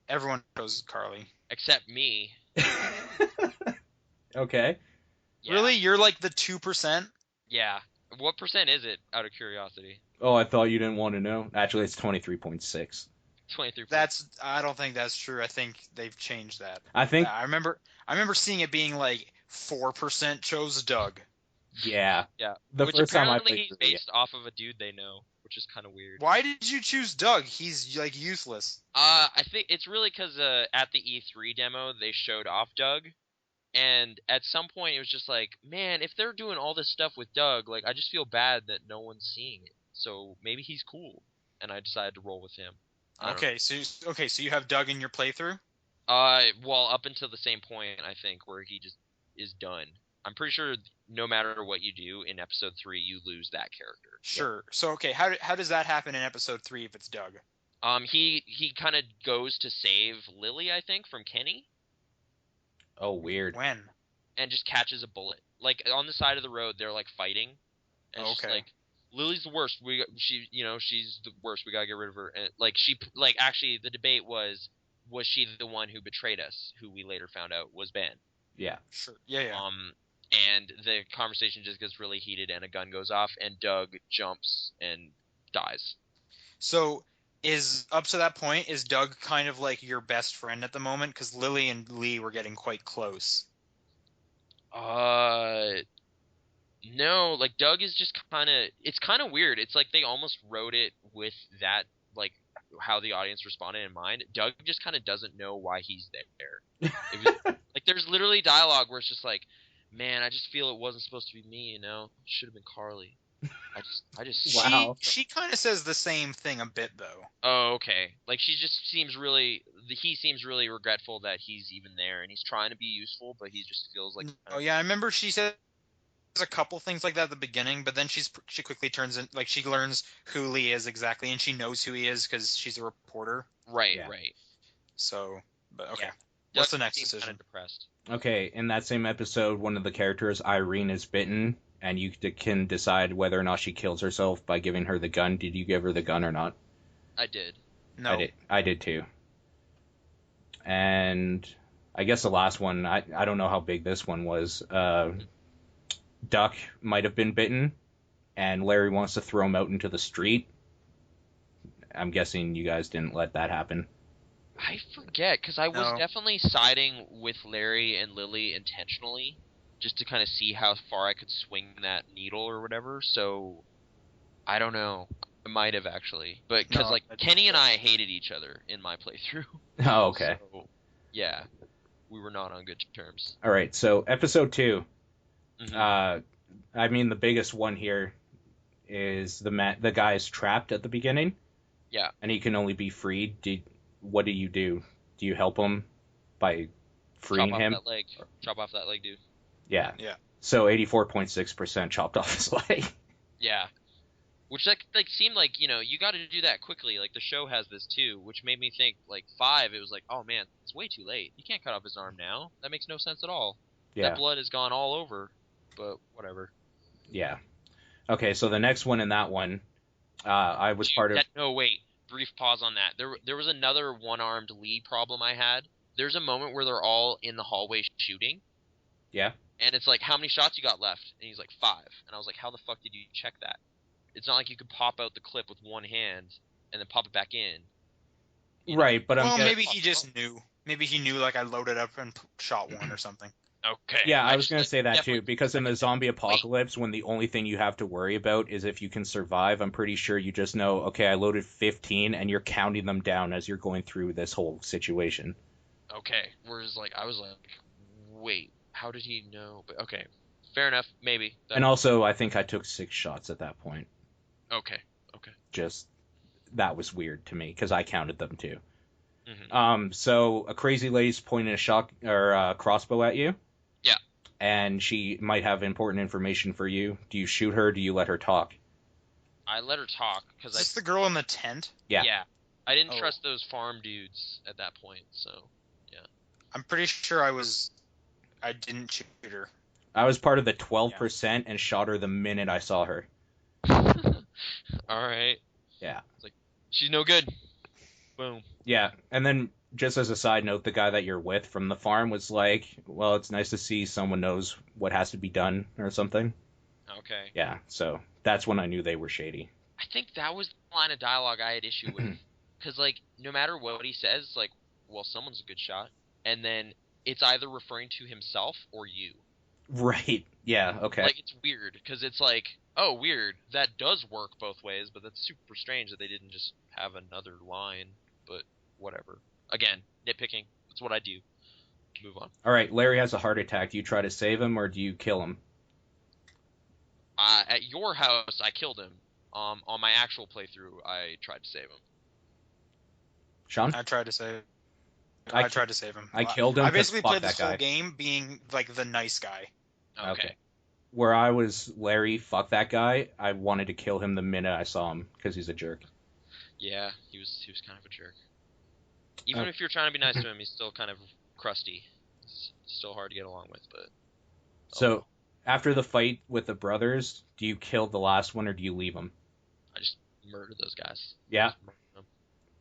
Everyone chose Carly. except me. Okay. Yeah. Really? You're like the 2%? Yeah. What percent is it, out of curiosity? Oh, I thought you didn't want to know. Actually, it's 23.6. 23. I don't think that's true. I think they've changed that. I think, I remember seeing it being like 4% chose Doug. yeah. Yeah. The Which first time I apparently played he's through it, based off of a dude they know, which is kind of weird. Why did you choose Doug? He's like useless. I think it's really because at the E3 demo they showed off Doug, and at some point it was just like, man, if they're doing all this stuff with Doug, like I just feel bad that no one's seeing it. So maybe he's cool, and I decided to roll with him. Okay, so you have Doug in your playthrough? Well, up until the same point, I think, where he just is done. I'm pretty sure no matter what you do in episode 3, you lose that character. Sure. So okay, how does that happen in episode 3 if it's Doug? He kind of goes to save Lily, I think, from Kenny, oh, weird. When? and just catches a bullet. Like on the side of the road, they're like fighting, and it's just Okay. like, Lily's the worst. She's the worst. We gotta get rid of her. And actually, the debate was she the one who betrayed us? Who we later found out was Ben. Yeah. Sure. Yeah. And the conversation just gets really heated, and a gun goes off, and Doug jumps and dies. So is up to that point, is Doug kind of like your best friend at the moment? Because Lily and Lee were getting quite close. No, like Doug is just it's kind of weird. It's like they almost wrote it with that, like how the audience responded in mind. Doug just kind of doesn't know why he's there. It was, like there's literally dialogue where it's just like, man, I just feel it wasn't supposed to be me, you know? It should have been Carly. I just Wow. She kind of says the same thing a bit though. Oh, okay. Like he seems really regretful that he's even there, and he's trying to be useful, but he just feels like. Oh yeah, I remember she said a couple things like that at the beginning, but then she quickly turns in, like she learns who Lee is exactly, and she knows who he is because she's a reporter. Right, Yeah. right. So, but okay. Yeah. What's the Doug next seems decision? Kind of depressed. Okay, in that same episode, one of the characters, Irene, is bitten, and you can decide whether or not she kills herself by giving her the gun. Did you give her the gun or not? I did. No. I did too. And I guess the last one, I don't know how big this one was. Duck might have been bitten, and Larry wants to throw him out into the street. I'm guessing you guys didn't let that happen. I forget, because I was No. definitely siding with Larry and Lily intentionally, just to kind of see how far I could swing that needle or whatever. So I don't know. I might have actually, but because No, like I- Kenny and I hated each other in my playthrough. Oh, okay. So, yeah, we were not on good terms. All right, so episode 2. Mhm. I mean, the biggest one here is the guy is trapped at the beginning. Yeah. And he can only be freed. What do? Do you help him by freeing him? Chop off that leg, dude. Yeah. Yeah. So 84.6% chopped off his leg. Yeah. Which like seemed like, you got to do that quickly. Like the show has this too, which made me think like 5. It was like, oh man, it's way too late. You can't cut off his arm now. That makes no sense at all. Yeah. That blood has gone all over. But whatever. Yeah. Okay, so the next one in that one, I was part of. No, wait. Brief pause on that. There was another one-armed Lee problem I had. There's a moment where they're all in the hallway shooting. Yeah. And it's like, how many shots you got left? And he's like, 5. And I was like, how the fuck did you check that? It's not like you could pop out the clip with one hand and then pop it back in. Right, but maybe he just knew. Maybe he knew, like, I loaded up and shot one or something. Okay. Yeah, I was going to say that definitely- too, because in the zombie apocalypse, when the only thing you have to worry about is if you can survive, I'm pretty sure you just know, okay, I loaded 15, and you're counting them down as you're going through this whole situation. Okay. Whereas, like, I was like, wait, how did he know? But okay. Fair enough. Maybe. And also, I think I took 6 shots at that point. Okay. Just, that was weird to me, because I counted them too. Mm-hmm. So a crazy lady's pointing a crossbow at you. Yeah. And she might have important information for you. Do you shoot her? Do you let her talk? I let her talk because Is this the girl in the tent? Yeah. I didn't trust those farm dudes at that point, so yeah. I'm pretty sure I didn't shoot her. I was part of the 12% and shot her the minute I saw her. All right. Yeah. It's like, she's no good. Boom. Yeah, and then just as a side note, the guy that you're with from the farm was like, well, it's nice to see someone knows what has to be done or something. Okay. Yeah, so that's when I knew they were shady. I think that was the line of dialogue I had issue with. Because, like, no matter what he says, like, well, someone's a good shot. And then it's either referring to himself or you. Right. Yeah, okay. Like, it's weird. Because it's like, oh, weird. That does work both ways, but that's super strange that they didn't just have another line. But whatever. Again, nitpicking. That's what I do. Move on. All right, Larry has a heart attack. Do you try to save him or do you kill him? At your house, I killed him. On my actual playthrough, I tried to save him. Sean? I tried to save him. I killed him. I basically played this whole game being like the nice guy. Okay. Where I was Larry, fuck that guy, I wanted to kill him the minute I saw him because he's a jerk. Yeah, he was kind of a jerk. Even if you're trying to be nice to him, he's still kind of crusty. It's still hard to get along with, but... So, after the fight with the brothers, do you kill the last one or do you leave him? I just murdered those guys. Yeah?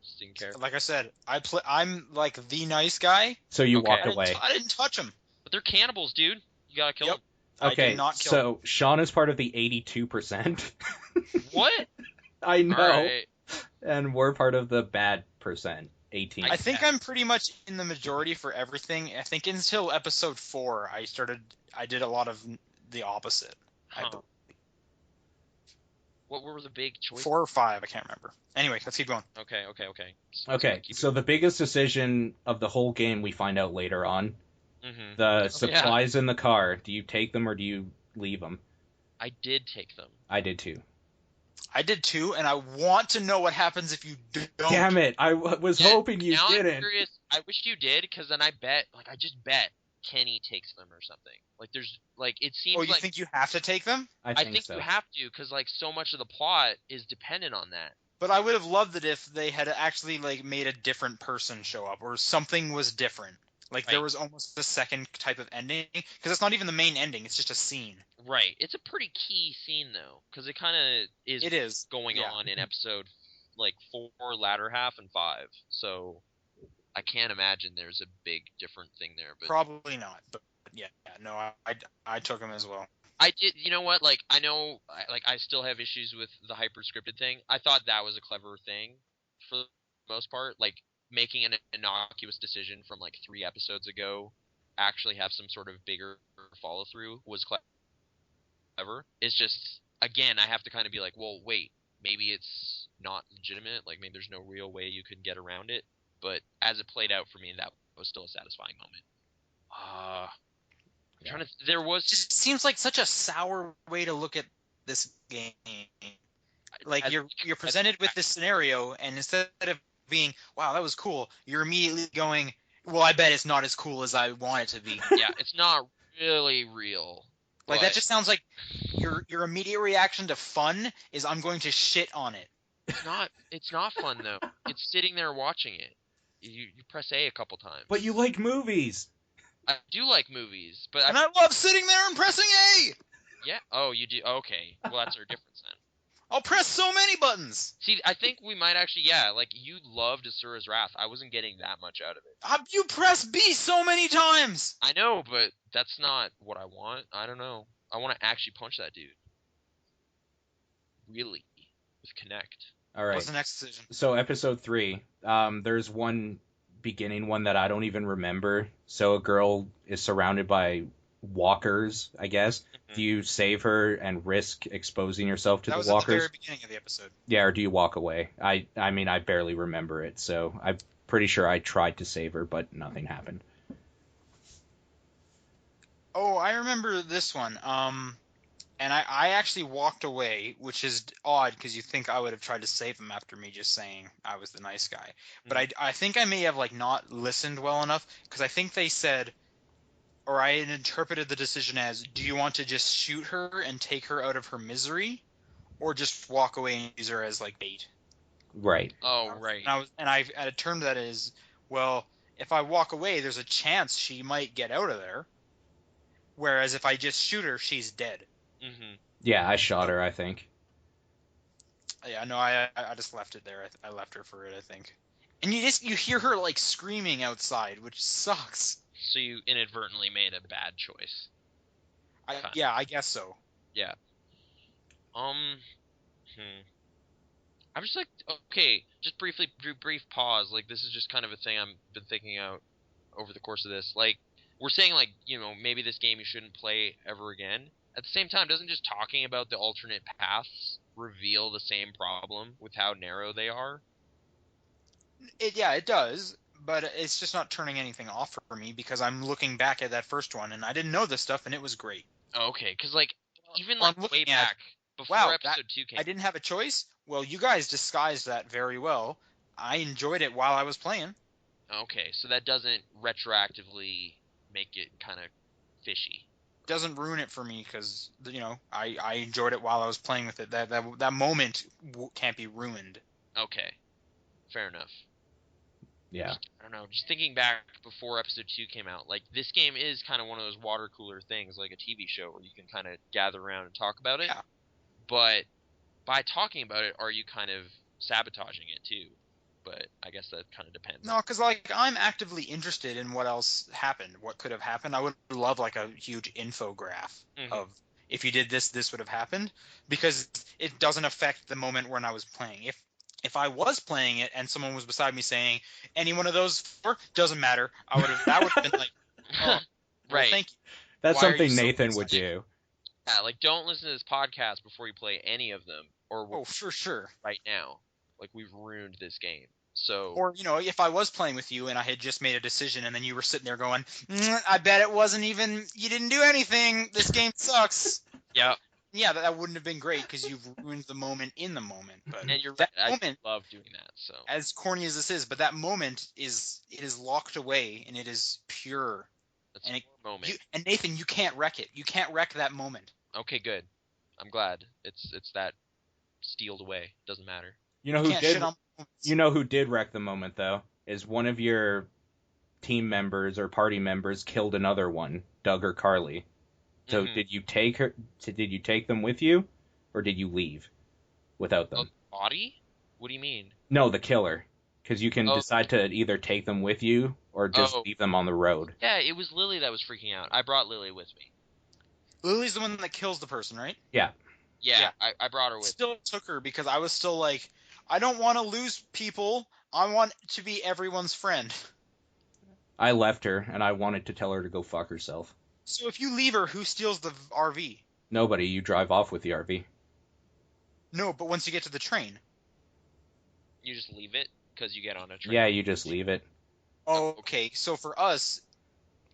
Just didn't care. Like I said, I'm like the nice guy. So you walked away. I didn't touch him. But they're cannibals, dude. You gotta kill them. Okay, I did not kill so Sean is part of the 82%. What? I know. Right. And we're part of the bad percent, 18. I think I'm pretty much in the majority for everything. I think until episode 4, I did a lot of the opposite. Huh. What were the big choices? 4 or 5, I can't remember. Anyway, let's keep going. Okay. So the biggest decision of the whole game we find out later on. Mm-hmm. The supplies in the car. Do you take them or do you leave them? I did take them. I did too. I did too, and I want to know what happens if you don't. Damn it! I was hoping you didn't. I'm curious. I wish you did, because then I just bet Kenny takes them or something. Like there's it seems. Oh, you think you have to take them? I think so. You have to, because so much of the plot is dependent on that. But I would have loved it if they had actually made a different person show up, or something was different. There was almost a second type of ending, because it's not even the main ending; it's just a scene. Right. It's a pretty key scene though, because it kind of is. It is going on in episode 4, latter half, and 5. So I can't imagine there's a big different thing there. But probably not. But yeah, no, I took him as well. I did. You know what? I know. I still have issues with the hyper scripted thing. I thought that was a clever thing for the most part. Making an innocuous decision from 3 episodes ago actually have some sort of bigger follow through was clever. It's just, again, I have to kind of be well, wait, maybe it's not legitimate. Maybe there's no real way you could get around it. But as it played out for me, that was still a satisfying moment. There was just seems like such a sour way to look at this game. You're presented with this scenario, and instead of being, wow, that was cool, you're immediately going, well, I bet it's not as cool as I want it to be. Yeah, it's not really real. That just sounds like your immediate reaction to fun is, I'm going to shit on it. It's not fun though. It's sitting there watching it. You press A couple times. But you like movies. I do like movies, but I love sitting there and pressing A. Yeah. Oh, you do. Okay. Well, that's our difference then. I'll press so many buttons. See, I think we might actually, you loved Asura's Wrath. I wasn't getting that much out of it. You press B so many times. I know, but that's not what I want. I don't know. I want to actually punch that dude. Really. With Connect. All right. What's the next decision? So episode 3, there's one beginning one that I don't even remember. So a girl is surrounded by walkers, I guess. Mm-hmm. Do you save her and risk exposing yourself to the walkers? That was at the very beginning of the episode. Yeah, or do you walk away? I mean, I barely remember it, so I'm pretty sure I tried to save her, but nothing happened. Oh, I remember this one. And I actually walked away, which is odd because you think I would have tried to save him after me just saying I was the nice guy. But I think I may have not listened well enough, because I think they said, or I had interpreted the decision as, do you want to just shoot her and take her out of her misery? or just walk away and use her as like bait. Right. Oh, right. I had a term that is, well, if I walk away, there's a chance she might get out of there. Whereas if I just shoot her, she's dead. Mm-hmm. Yeah, I shot her, I think. Yeah, no, I just left it there. I left her for it, I think. And you hear her like screaming outside, which sucks. So you inadvertently made a bad choice. Yeah, I guess so. Yeah. Hmm. I'm just like, okay, just brief pause. Like, this is just kind of a thing I've been thinking out over the course of this. Like, we're saying, like, maybe this game you shouldn't play ever again. At the same time, doesn't just talking about the alternate paths reveal the same problem with how narrow they are? It does, but it's just not turning anything off for me because I'm looking back at that first one and I didn't know this stuff and it was great. Okay, because, like, even, Or like, I'm way looking back, before episode 2 I came. didn't have a choice. Well, you guys disguised that very well. I enjoyed it while I was playing. Okay, so that doesn't retroactively make it kind of fishy. Doesn't ruin it for me because I enjoyed it while I was playing with it. That moment can't be ruined. Okay, fair enough. Yeah. I don't know. Just thinking back before episode 2 came out, like, this game is kind of one of those water cooler things, like a TV show where you can kind of gather around and talk about it. Yeah. But by talking about it, are you kind of sabotaging it too? But I guess that kind of depends. No, because like I'm actively interested in what else happened, what could have happened. I would love like a huge infograph of if you did this, this would have happened, because it doesn't affect the moment when I was playing. If I was playing it and someone was beside me saying any one of those four doesn't matter, that would have been like, oh, well, right. thank you. That's Why are something you so Nathan would such- do. Yeah, like, don't listen to this podcast before you play any of them, or Oh, for sure. right now, like, we've ruined this game. So, or if I was playing with you and I had just made a decision and then you were sitting there going, I bet it wasn't even, you didn't do anything. This game sucks. yeah, that wouldn't have been great because you've ruined the moment in the moment. But and you're that right. moment, I love doing that. So, as corny as this is, but that moment is locked away and it is pure. that's And your moment. and Nathan, you can't wreck it. You can't wreck that moment. Okay, good. I'm glad it's that stealed away. Doesn't matter. You know who did wreck the moment though? Is one of your team members or party members killed another one, Doug or Carly. So did you take them with you, or did you leave without them? Body? What do you mean? No, the killer. Because you can decide to either take them with you or just leave them on the road. Yeah, it was Lily that was freaking out. I brought Lily with me. Lily's the one that kills the person, right? Yeah. Yeah. I brought her with me. Still took her because I was still like, I don't want to lose people. I want to be everyone's friend. I left her, and I wanted to tell her to go fuck herself. So if you leave her, who steals the RV? Nobody. You drive off with the RV. No, but once you get to the train. You just leave it because you get on a train. Yeah, you just leave it. Oh, okay. So for us,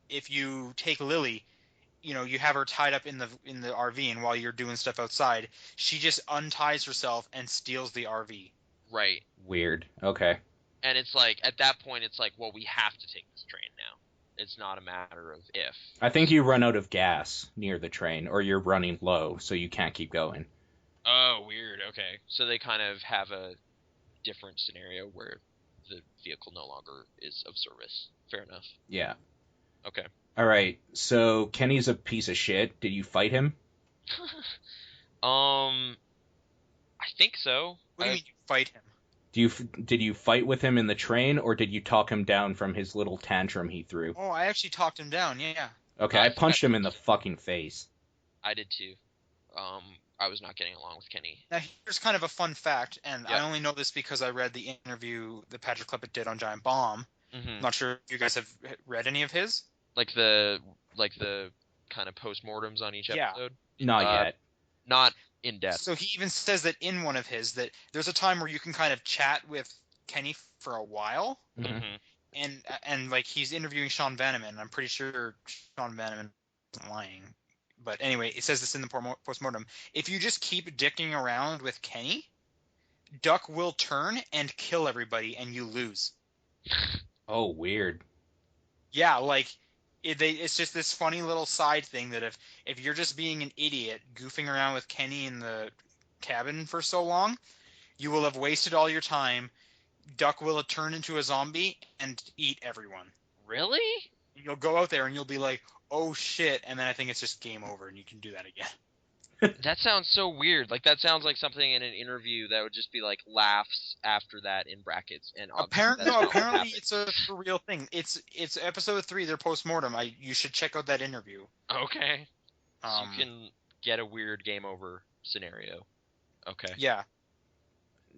if you take Lily, you have her tied up in the RV, and while you're doing stuff outside, she just unties herself and steals the RV. Right. Weird. Okay. And it's like, at that point, it's like, well, we have to take this train now. It's not a matter of if. I think you run out of gas near the train, or you're running low, so you can't keep going. Oh, weird. Okay. So they kind of have a different scenario where the vehicle no longer is of service. Fair enough. Yeah. Okay. All right. So Kenny's a piece of shit. Did you fight him? I think so. What do you mean you fight him? Did you fight with him in the train, or did you talk him down from his little tantrum he threw? Oh, I actually talked him down. Yeah. Okay, I punched him in the fucking face. I did too. I was not getting along with Kenny. Now here's kind of a fun fact, and I only know this because I read the interview that Patrick Klepek did on Giant Bomb. I'm not sure if you guys have read any of his. Like the kind of postmortems on each episode. Not yet. Not in depth. So he even says that in one of his that there's a time where you can kind of chat with Kenny for a while, and like he's interviewing Sean Vanneman, and I'm pretty sure Sean Vanneman isn't lying. But anyway, it says this in the postmortem. If you just keep dicking around with Kenny, Duck will turn and kill everybody, and you lose. Oh, weird. Yeah, like it's just this funny little side thing that if you're just being an idiot, goofing around with Kenny cabin for so long, you will have wasted all your time. Duck will have turned into a zombie and eat everyone. Really? You'll go out there and you'll be like, oh shit, and then I think it's just game over and you can do that again. That sounds so weird. Like, that sounds like something in an interview that would just be like laughs after that in brackets. And apparently it's a real thing. It's episode 3. They're post-mortem. You should check out that interview. Okay. So you can get a weird game over scenario. Okay. Yeah.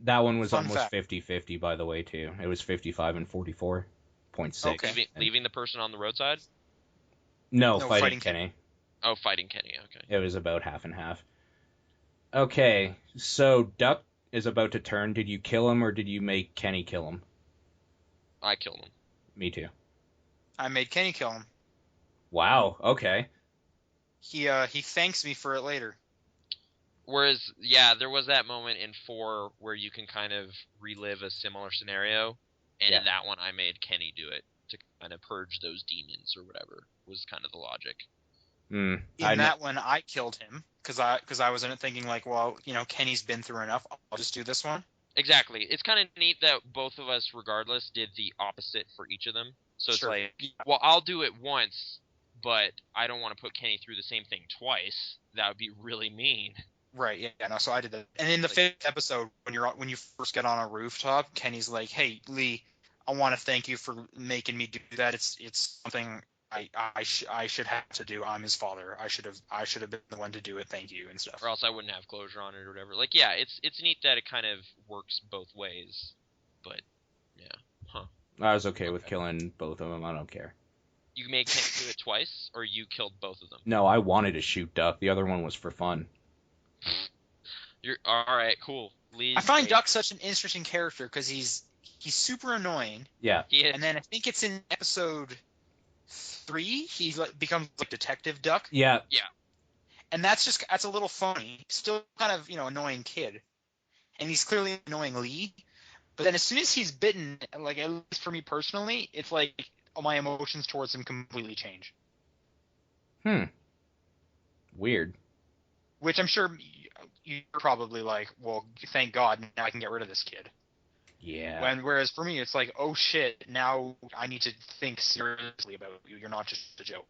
That one was almost 50-50, by the way, too. It was 55 and 44.6. Okay. Leaving the person on the roadside? No, fighting Kenny. Oh, fighting Kenny, okay. It was about half and half. Okay, so Duck is about to turn. Did you kill him, or did you make Kenny kill him? I killed him. Me too. I made Kenny kill him. Wow, okay. He thanks me for it later. Whereas, yeah, there was that moment in 4 where you can kind of relive a similar scenario, and in that one I made Kenny do it to kind of purge those demons or whatever, was kind of the logic. In that one, I killed him, because I was in it thinking, like, well, Kenny's been through enough, I'll just do this one. Exactly. It's kind of neat that both of us, regardless, did the opposite for each of them. So it's like, well, I'll do it once, but I don't want to put Kenny through the same thing twice. That would be really mean. Right, yeah, no, so I did that. And in the 5th episode, when you first get on a rooftop, Kenny's like, hey, Lee, I want to thank you for making me do that. It's something I should have to do. I'm his father. I should have been the one to do it. Thank you and stuff. Or else I wouldn't have closure on it or whatever. Like, yeah, it's neat that it kind of works both ways. But yeah, I was okay with killing both of them. I don't care. You made Kenny do it twice, or you killed both of them? No, I wanted to shoot Duck. The other one was for fun. You're all right. Cool. I find Duck such an interesting character because he's super annoying. Yeah. And then I think it's in episode 3 he becomes like Detective Duck. Yeah. Yeah. And that's a little funny. Still kind of annoying kid, and he's clearly annoying Lee. But then as soon as he's bitten, like at least for me personally, it's like my emotions towards him completely change. Weird. Which I'm sure you're probably like, well, thank God, now I can get rid of this kid. Yeah. Whereas for me, it's like, oh shit, now I need to think seriously about you. You're not just a joke.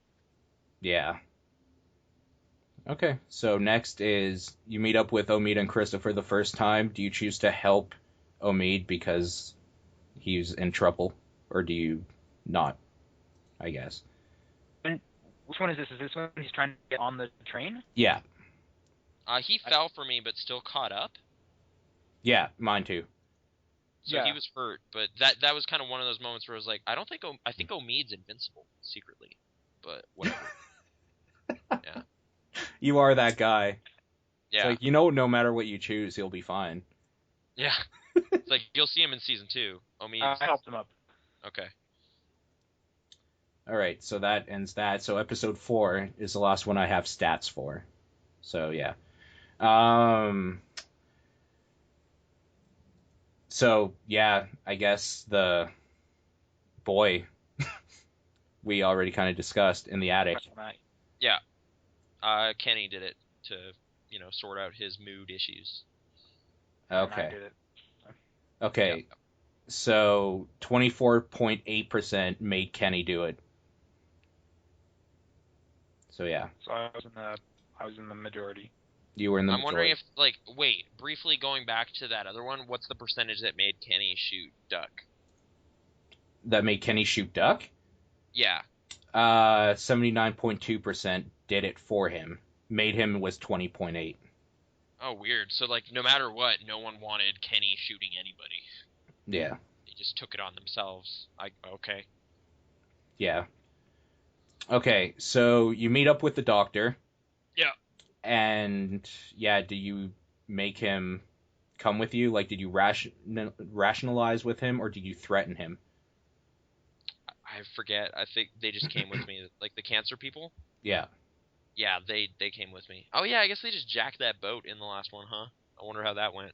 Yeah. Okay, so next is you meet up with Omid and Krista for the first time. Do you choose to help Omid because he's in trouble, or do you not? I guess. Which one is this? Is this when he's trying to get on the train? Yeah. He fell for me, but still caught up. Yeah, mine too. So he was hurt, but that was kind of one of those moments where I was like, I think Omid's invincible secretly, but whatever. Yeah. You are that guy. Yeah. It's like, no matter what you choose, he'll be fine. Yeah. It's like, you'll see him in season 2. Omid. I helped him up. Okay. All right, so that ends that. So episode 4 is the last one I have stats for. So yeah. So yeah, I guess the boy we already kind of discussed in the attic. Yeah. Kenny did it to, sort out his mood issues. Okay. Okay. Yep. So 24.8% made Kenny do it. So yeah. So I was in the majority. You were in the majority. I'm wondering if, briefly going back to that other one, what's the percentage that made Kenny shoot Duck? That made Kenny shoot Duck? Yeah. 79.2% did it for him. Made him was 20.8. Oh, weird. So, no matter what, no one wanted Kenny shooting anybody. Yeah. They just took it on themselves. Okay. Yeah. Okay, so you meet up with the doctor. Yeah. And, yeah, do you make him come with you? Like, did you rationalize with him, or did you threaten him? I forget. I think they just came with me. Like, the cancer people? Yeah. Yeah, they came with me. Oh, yeah, I guess they just jacked that boat in the last one, huh? I wonder how that went.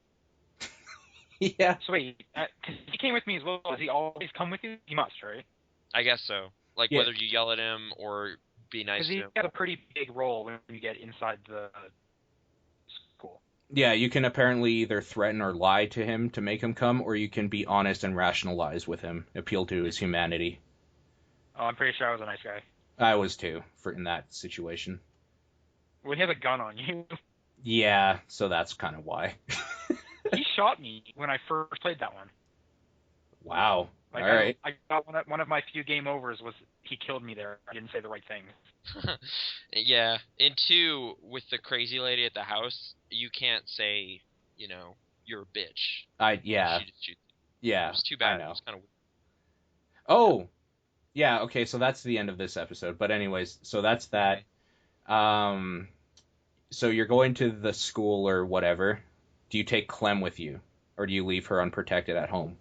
Yeah. So wait, because he came with me as well. Does he always come with you? He must, right? I guess so. Like, whether you yell at him or be nice to him. Because he got a pretty big role when you get inside the school. Yeah, you can apparently either threaten or lie to him to make him come, or you can be honest and rationalize with him, appeal to his humanity. Oh, I'm pretty sure I was a nice guy. I was too, in that situation. Well, he has a gun on you. Yeah, so that's kind of why. He shot me when I first played that one. Wow. Like, All right. I got one of my few game overs was he killed me there. I didn't say the right thing. Yeah. And 2, with the crazy lady at the house, you can't say, you're a bitch. Yeah. She just shoots. Yeah. It was too I bad. know. It was kind of weird. Oh, yeah. Okay, so that's the end of this episode. But anyways, so that's that. So you're going to the school or whatever. Do you take Clem with you, or do you leave her unprotected at home?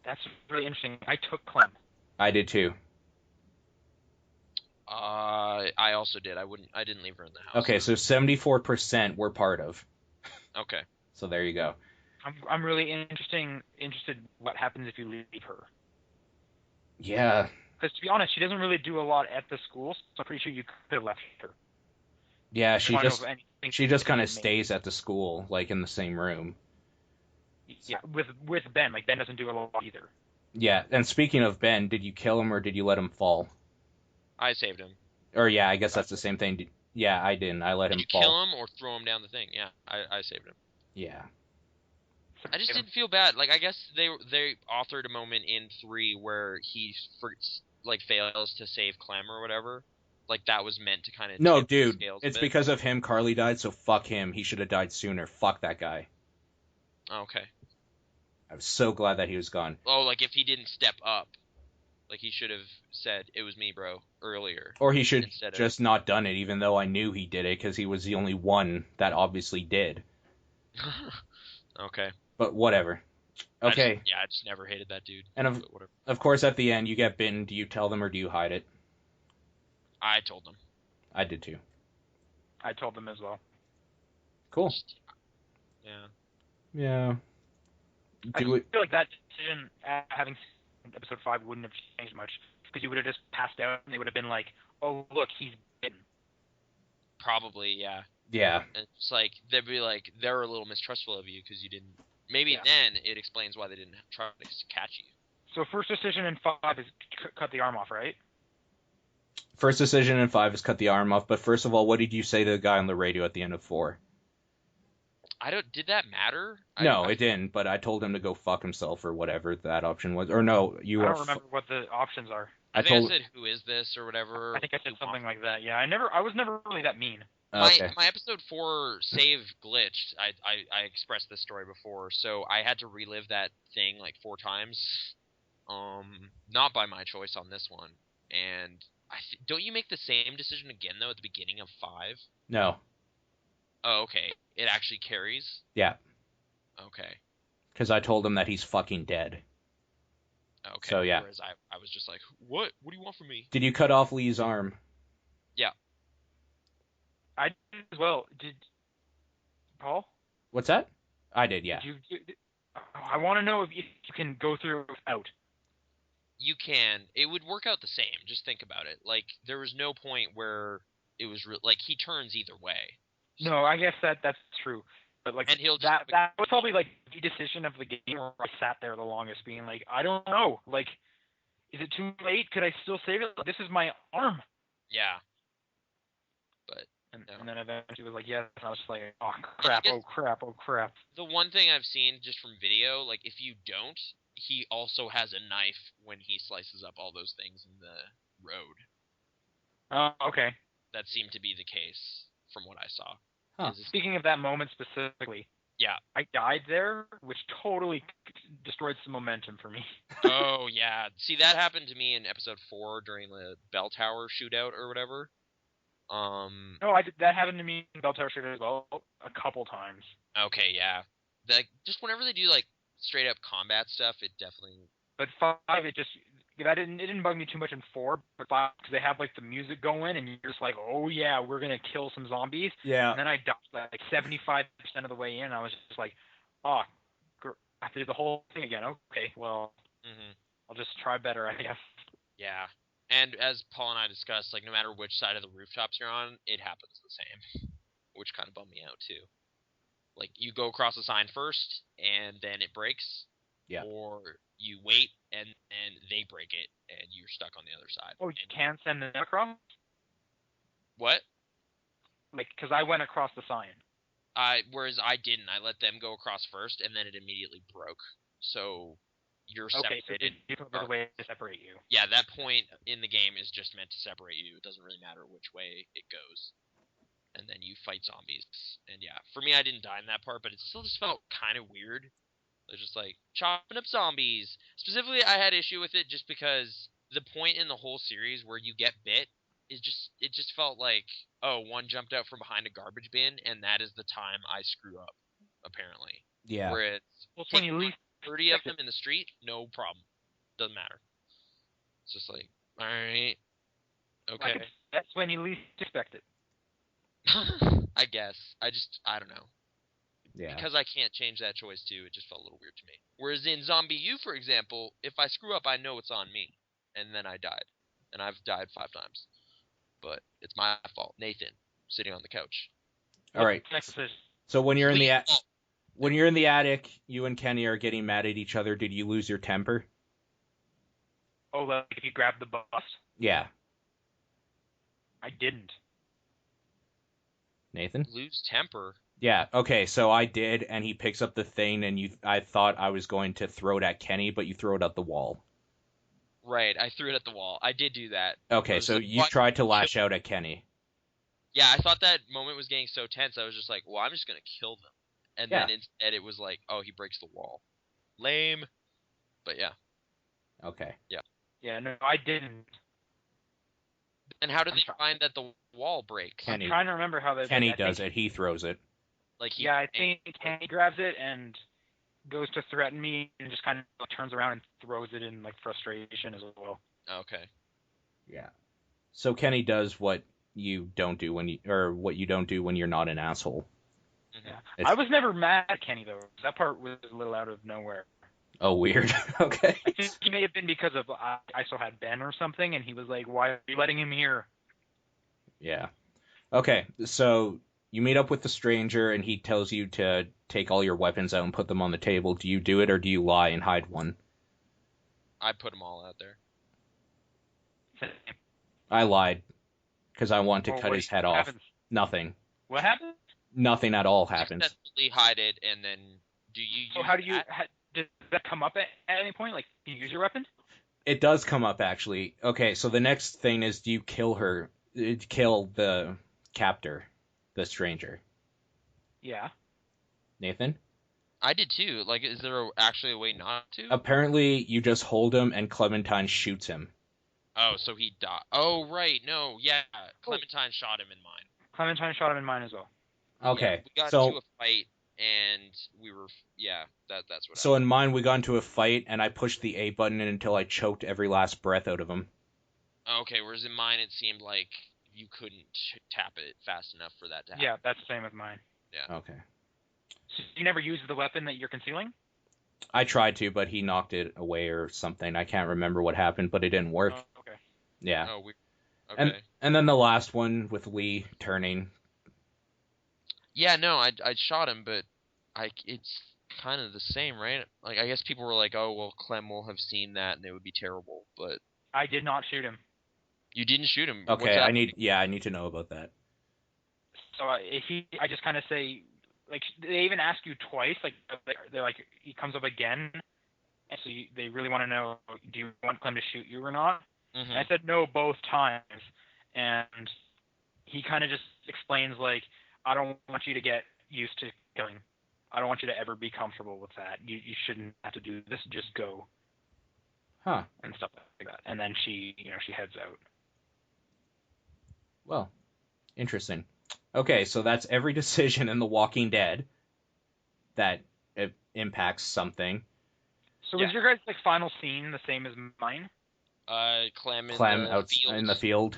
That's really interesting. I took Clem. I did too. I also did. I didn't leave her in the house. Okay, so 74% we're part of. Okay. So there you go. I'm really interested what happens if you leave her. Yeah. Because to be honest, she doesn't really do a lot at the school, so I'm pretty sure you could have left her. Yeah, she just kind of made. stays at the school, like in the same room. Yeah, with Ben. Like, Ben doesn't do a lot either. Yeah, and speaking of Ben, did you kill him or did you let him fall? I saved him. Or yeah, I guess that's the same thing. Yeah, I didn't. I let him fall. Did you kill him or throw him down the thing? Yeah, I saved him. Yeah. I just didn't feel bad. Like, I guess they authored a moment in 3 where he fails to save Clem or whatever. Like, that was meant to kind of No, tip dude, the scales it's a bit. because of him Carly died, so fuck him. He should have died sooner. Fuck that guy. Oh, okay. I was so glad that he was gone. Oh, like if he didn't step up, like he should have said, "It was me, bro," earlier. Or he should just not done it, even though I knew he did it, because he was the only one that obviously did. Okay. But whatever. Okay. I just never hated that dude. And of course, at the end, you get bitten. Do you tell them or do you hide it? I told them. I did too. I told them as well. Cool. Yeah. Yeah. I feel like that decision, having seen episode 5, wouldn't have changed much, because you would have just passed out and they would have been like, "Oh, look, he's bitten." Probably, yeah. Yeah. It's like they'd be like, they're a little mistrustful of you because you didn't. Maybe then it explains why they didn't try to catch you. So first decision in 5 is cut the arm off, right? First decision in 5 is cut the arm off. But first of all, what did you say to the guy on the radio at the end of 4? Did that matter? No, it didn't. But I told him to go fuck himself or whatever that option was. Or no, I don't remember what the options are. I think I said, "Who is this?" or whatever. I think I said something like that. Yeah, I was never really that mean. Okay. My episode 4 save glitched. I expressed this story before, so I had to relive that thing like 4 times. Not by my choice on this one. And don't you make the same decision again though at the beginning of 5? No. Oh, okay. It actually carries? Yeah. Okay. Because I told him that he's fucking dead. Okay. So yeah. Whereas I was just like, what? What do you want from me? Did you cut off Lee's arm? Yeah. I did as well. Did Paul? What's that? I did, yeah. I want to know if you can go through without. You can. It would work out the same. Just think about it. Like, there was no point where it was like he turns either way. No, I guess that's true. But like, and he'll that was probably like the decision of the game where I sat there the longest, being like, I don't know. Like, is it too late? Could I still save it? This is my arm. Yeah. But and then eventually it was like, yes. And I was just like, oh crap, oh crap, oh crap. The one thing I've seen just from video, like if you don't, he also has a knife when he slices up all those things in the road. Oh, okay. That seemed to be the case from what I saw. Huh. Speaking of that moment specifically, yeah, I died there, which totally destroyed some momentum for me. Oh yeah, see that happened to me in episode 4 during the bell tower shootout or whatever. No, that happened to me in bell tower shootout as well a couple times. Okay, yeah, just whenever they do like straight up combat stuff, it definitely. But 5, it didn't bug me too much in 4, but 5 because they have like the music going and you're just like, oh yeah, we're gonna kill some zombies. Yeah. And then I died like 75% of the way in. I was just like, oh, I have to do the whole thing again. Okay, well, I'll just try better, I guess. Yeah, and as Paul and I discussed, like no matter which side of the rooftops you're on, it happens the same. which kind of bummed me out too. Like, you go across the sign first, and then it breaks. Yeah. Or you wait, and they break it, and you're stuck on the other side. Oh, you can send them across? What? Like, because I went across the sign. Whereas I didn't. I let them go across first, and then it immediately broke. So you're separated. Okay, so you there's a way to separate you. Yeah, that point in the game is just meant to separate you. It doesn't really matter which way it goes. And then you fight zombies. And yeah, for me, I didn't die in that part, but it still just felt kind of weird. It's just like, chopping up zombies. Specifically, I had issue with it just because the point in the whole series where you get bit is it just felt like, oh, one jumped out from behind a garbage bin, and that is the time I screw up, apparently. Yeah. Where it's when you least 30 of them in the street, no problem. Doesn't matter. It's just like, all right, okay. That's when you least expect it. I guess. I don't know. Yeah. Because I can't change that choice too, it just felt a little weird to me. Whereas in Zombie U, for example, if I screw up, I know it's on me. And then I died. And I've died 5 times. But it's my fault. Nathan, sitting on the couch. All right. So when you're in the attic, you and Kenny are getting mad at each other. Did you lose your temper? Oh, like if you grab the bus? Yeah. I didn't. Nathan? Lose temper? Yeah, okay, so I did, and he picks up the thing, and I thought I was going to throw it at Kenny, but you throw it at the wall. Right, I threw it at the wall. I did do that. Okay, so you tried to lash out at Kenny. Yeah, I thought that moment was getting so tense, I was just like, well, I'm just going to kill them. And then instead it was like, oh, he breaks the wall. Lame. But yeah. Okay. Yeah. Yeah, no, I didn't. And how did they find that the wall breaks? Kenny. I'm trying to remember how they. Kenny does it. He throws it. I think Kenny grabs it and goes to threaten me and just kind of turns around and throws it in like frustration as well. Okay. Yeah. So Kenny does what you don't do when you're not an asshole. Yeah. I was never mad at Kenny though. That part was a little out of nowhere. Oh, weird. Okay. I think he may have been because of I still had Ben or something, and he was like, "Why are you letting him here?" Yeah. Okay, so you meet up with the stranger, and he tells you to take all your weapons out and put them on the table. Do you do it, or do you lie and hide one? I put them all out there. I lied, because I want to cut his head off. Happens? Nothing. What happened? Nothing at all happens. Successfully hide it, and then do you So how do you... Does that come up at any point? Like, do you use your weapon? It does come up, actually. Okay, so the next thing is, do you kill the captor, the stranger? Yeah. Nathan? I did too. Like, is there actually a way not to? Apparently, you just hold him and Clementine shoots him. Oh, so he died. Oh, right. No, yeah. Clementine shot him in mine. Clementine shot him in mine as well. Okay. Yeah, we got into a fight, and we were... Yeah, that's what happened. So in mine, we got into a fight, and I pushed the A button until I choked every last breath out of him. Okay, whereas in mine, it seemed like you couldn't tap it fast enough for that to happen. Yeah, that's the same with mine. Yeah. Okay. So you never used the weapon that you're concealing? I tried to, but he knocked it away or something. I can't remember what happened, but it didn't work. Oh, okay. Yeah. Oh, okay. And then the last one with Lee turning. Yeah, no, I shot him, but it's kind of the same, right? Like, I guess people were like, oh, well, Clem will have seen that, and it would be terrible, but... I did not shoot him. You didn't shoot him? Okay, I need to know about that. So I just kind of say, like, they even ask you twice, like, they're like, he comes up again, and so they really want to know, do you want Clem to shoot you or not? Mm-hmm. And I said no both times, and he kind of just explains, like, I don't want you to get used to killing. I don't want you to ever be comfortable with that. You shouldn't have to do this. Just go. Huh. And stuff like that. And then she heads out. Well, interesting. Okay, so that's every decision in The Walking Dead that it impacts something. So is your guys' like final scene the same as mine? Clem in the field.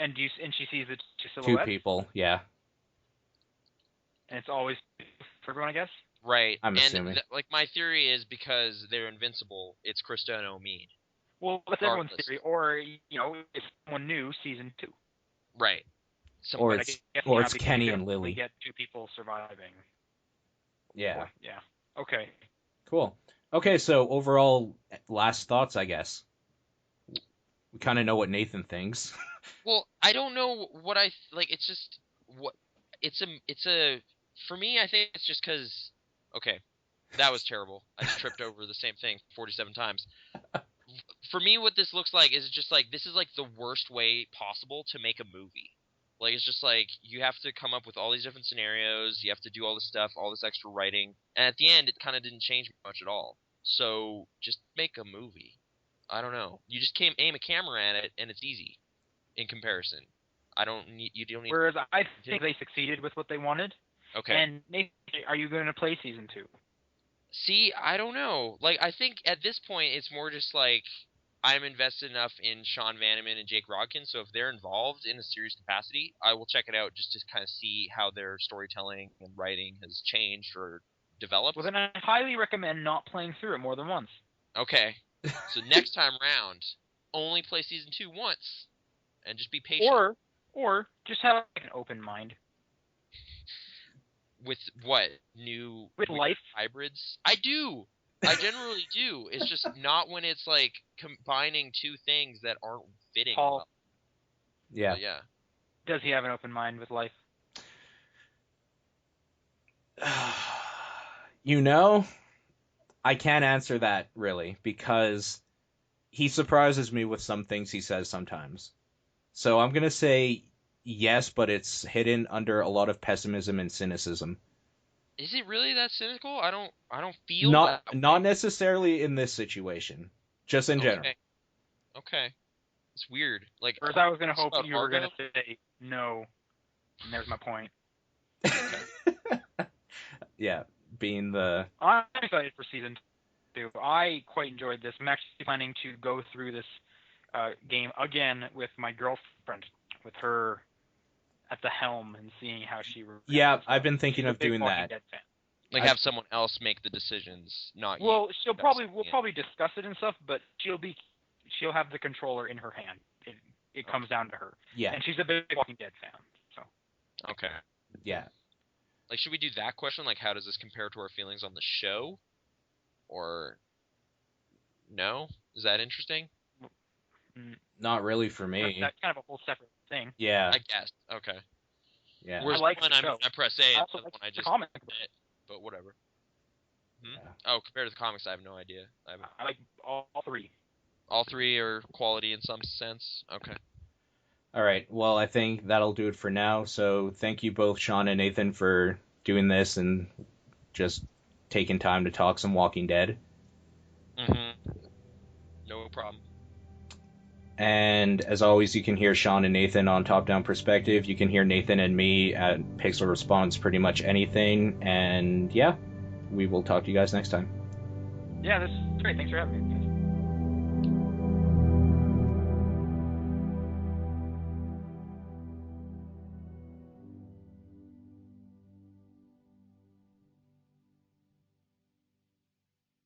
And she sees the two silhouettes? 2 people, yeah. And it's always for everyone, I guess? Right. I'm assuming. Like, my theory is because they're invincible, it's Krista and Omid. Well, that's everyone's theory. Or, if someone new, season 2. Right. Or But I it's guess, or it's because Kenny you and can only Lily. get 2 people surviving. Yeah. Yeah. Okay. Cool. Okay, so overall, last thoughts, I guess. We kind of know what Nathan thinks. Well, I don't know what like. It's just what it's a for me. I think it's just because okay, that was terrible. I just tripped over the same thing 47 times. For me, what this looks like is just like this is like the worst way possible to make a movie. Like it's just like you have to come up with all these different scenarios. You have to do all this stuff, all this extra writing, and at the end, it kind of didn't change much at all. So just make a movie. I don't know. You just aim a camera at it, and it's easy in comparison. You don't need. Whereas I think they succeeded with what they wanted. Okay. And Nathan, are you going to play season 2? See, I don't know. Like, I think at this point, it's more just like I'm invested enough in Sean Vanneman and Jake Rodkin, so if they're involved in a serious capacity, I will check it out just to kind of see how their storytelling and writing has changed or developed. Well, then I highly recommend not playing through it more than once. Okay. So next time round, only play season 2 once, and just be patient. Or just have like an open mind. With what? New with life hybrids? I do. I generally do. It's just not when it's like combining 2 things that aren't fitting. Paul. Well. Yeah. But yeah. Does he have an open mind with life? You know, I can't answer that really because he surprises me with some things he says sometimes. So I'm gonna say yes, but it's hidden under a lot of pessimism and cynicism. Is it really that cynical? I don't feel not that not necessarily in this situation, just in general. Okay. It's weird. Like, first I was gonna hope you were Argo? gonna say no, and there's my point. Yeah, being the. I'm excited for season 2. I quite enjoyed this. I'm actually planning to go through this game again with my girlfriend, with her at the helm and seeing how she reacts. Yeah, I've been thinking of doing that. Like have someone else make the decisions, not you. Well, we'll probably discuss it and stuff, but she'll have the controller in her hand. It comes down to her. Yeah. And she's a big Walking Dead fan, so. Okay. Yeah. Like, should we do that question? Like, how does this compare to our feelings on the show? Or no? Is that interesting? Not really for me. That's kind of a whole separate thing. Yeah. I guess. Okay. Yeah. Whereas I like when the show. I press A, it's the one I the just comic. but whatever. Yeah. Oh, compared to the comics, I have no idea. I like all 3. All 3 are quality in some sense. Okay. All right. Well, I think that'll do it for now. So thank you both, Sean and Nathan, for doing this and just taking time to talk some Walking Dead. No problem. And as always, you can hear Sean and Nathan on Top Down Perspective. You can hear Nathan and me at Pixel Response pretty much anything. And yeah, we will talk to you guys next time. Yeah, this is great. Thanks for having me.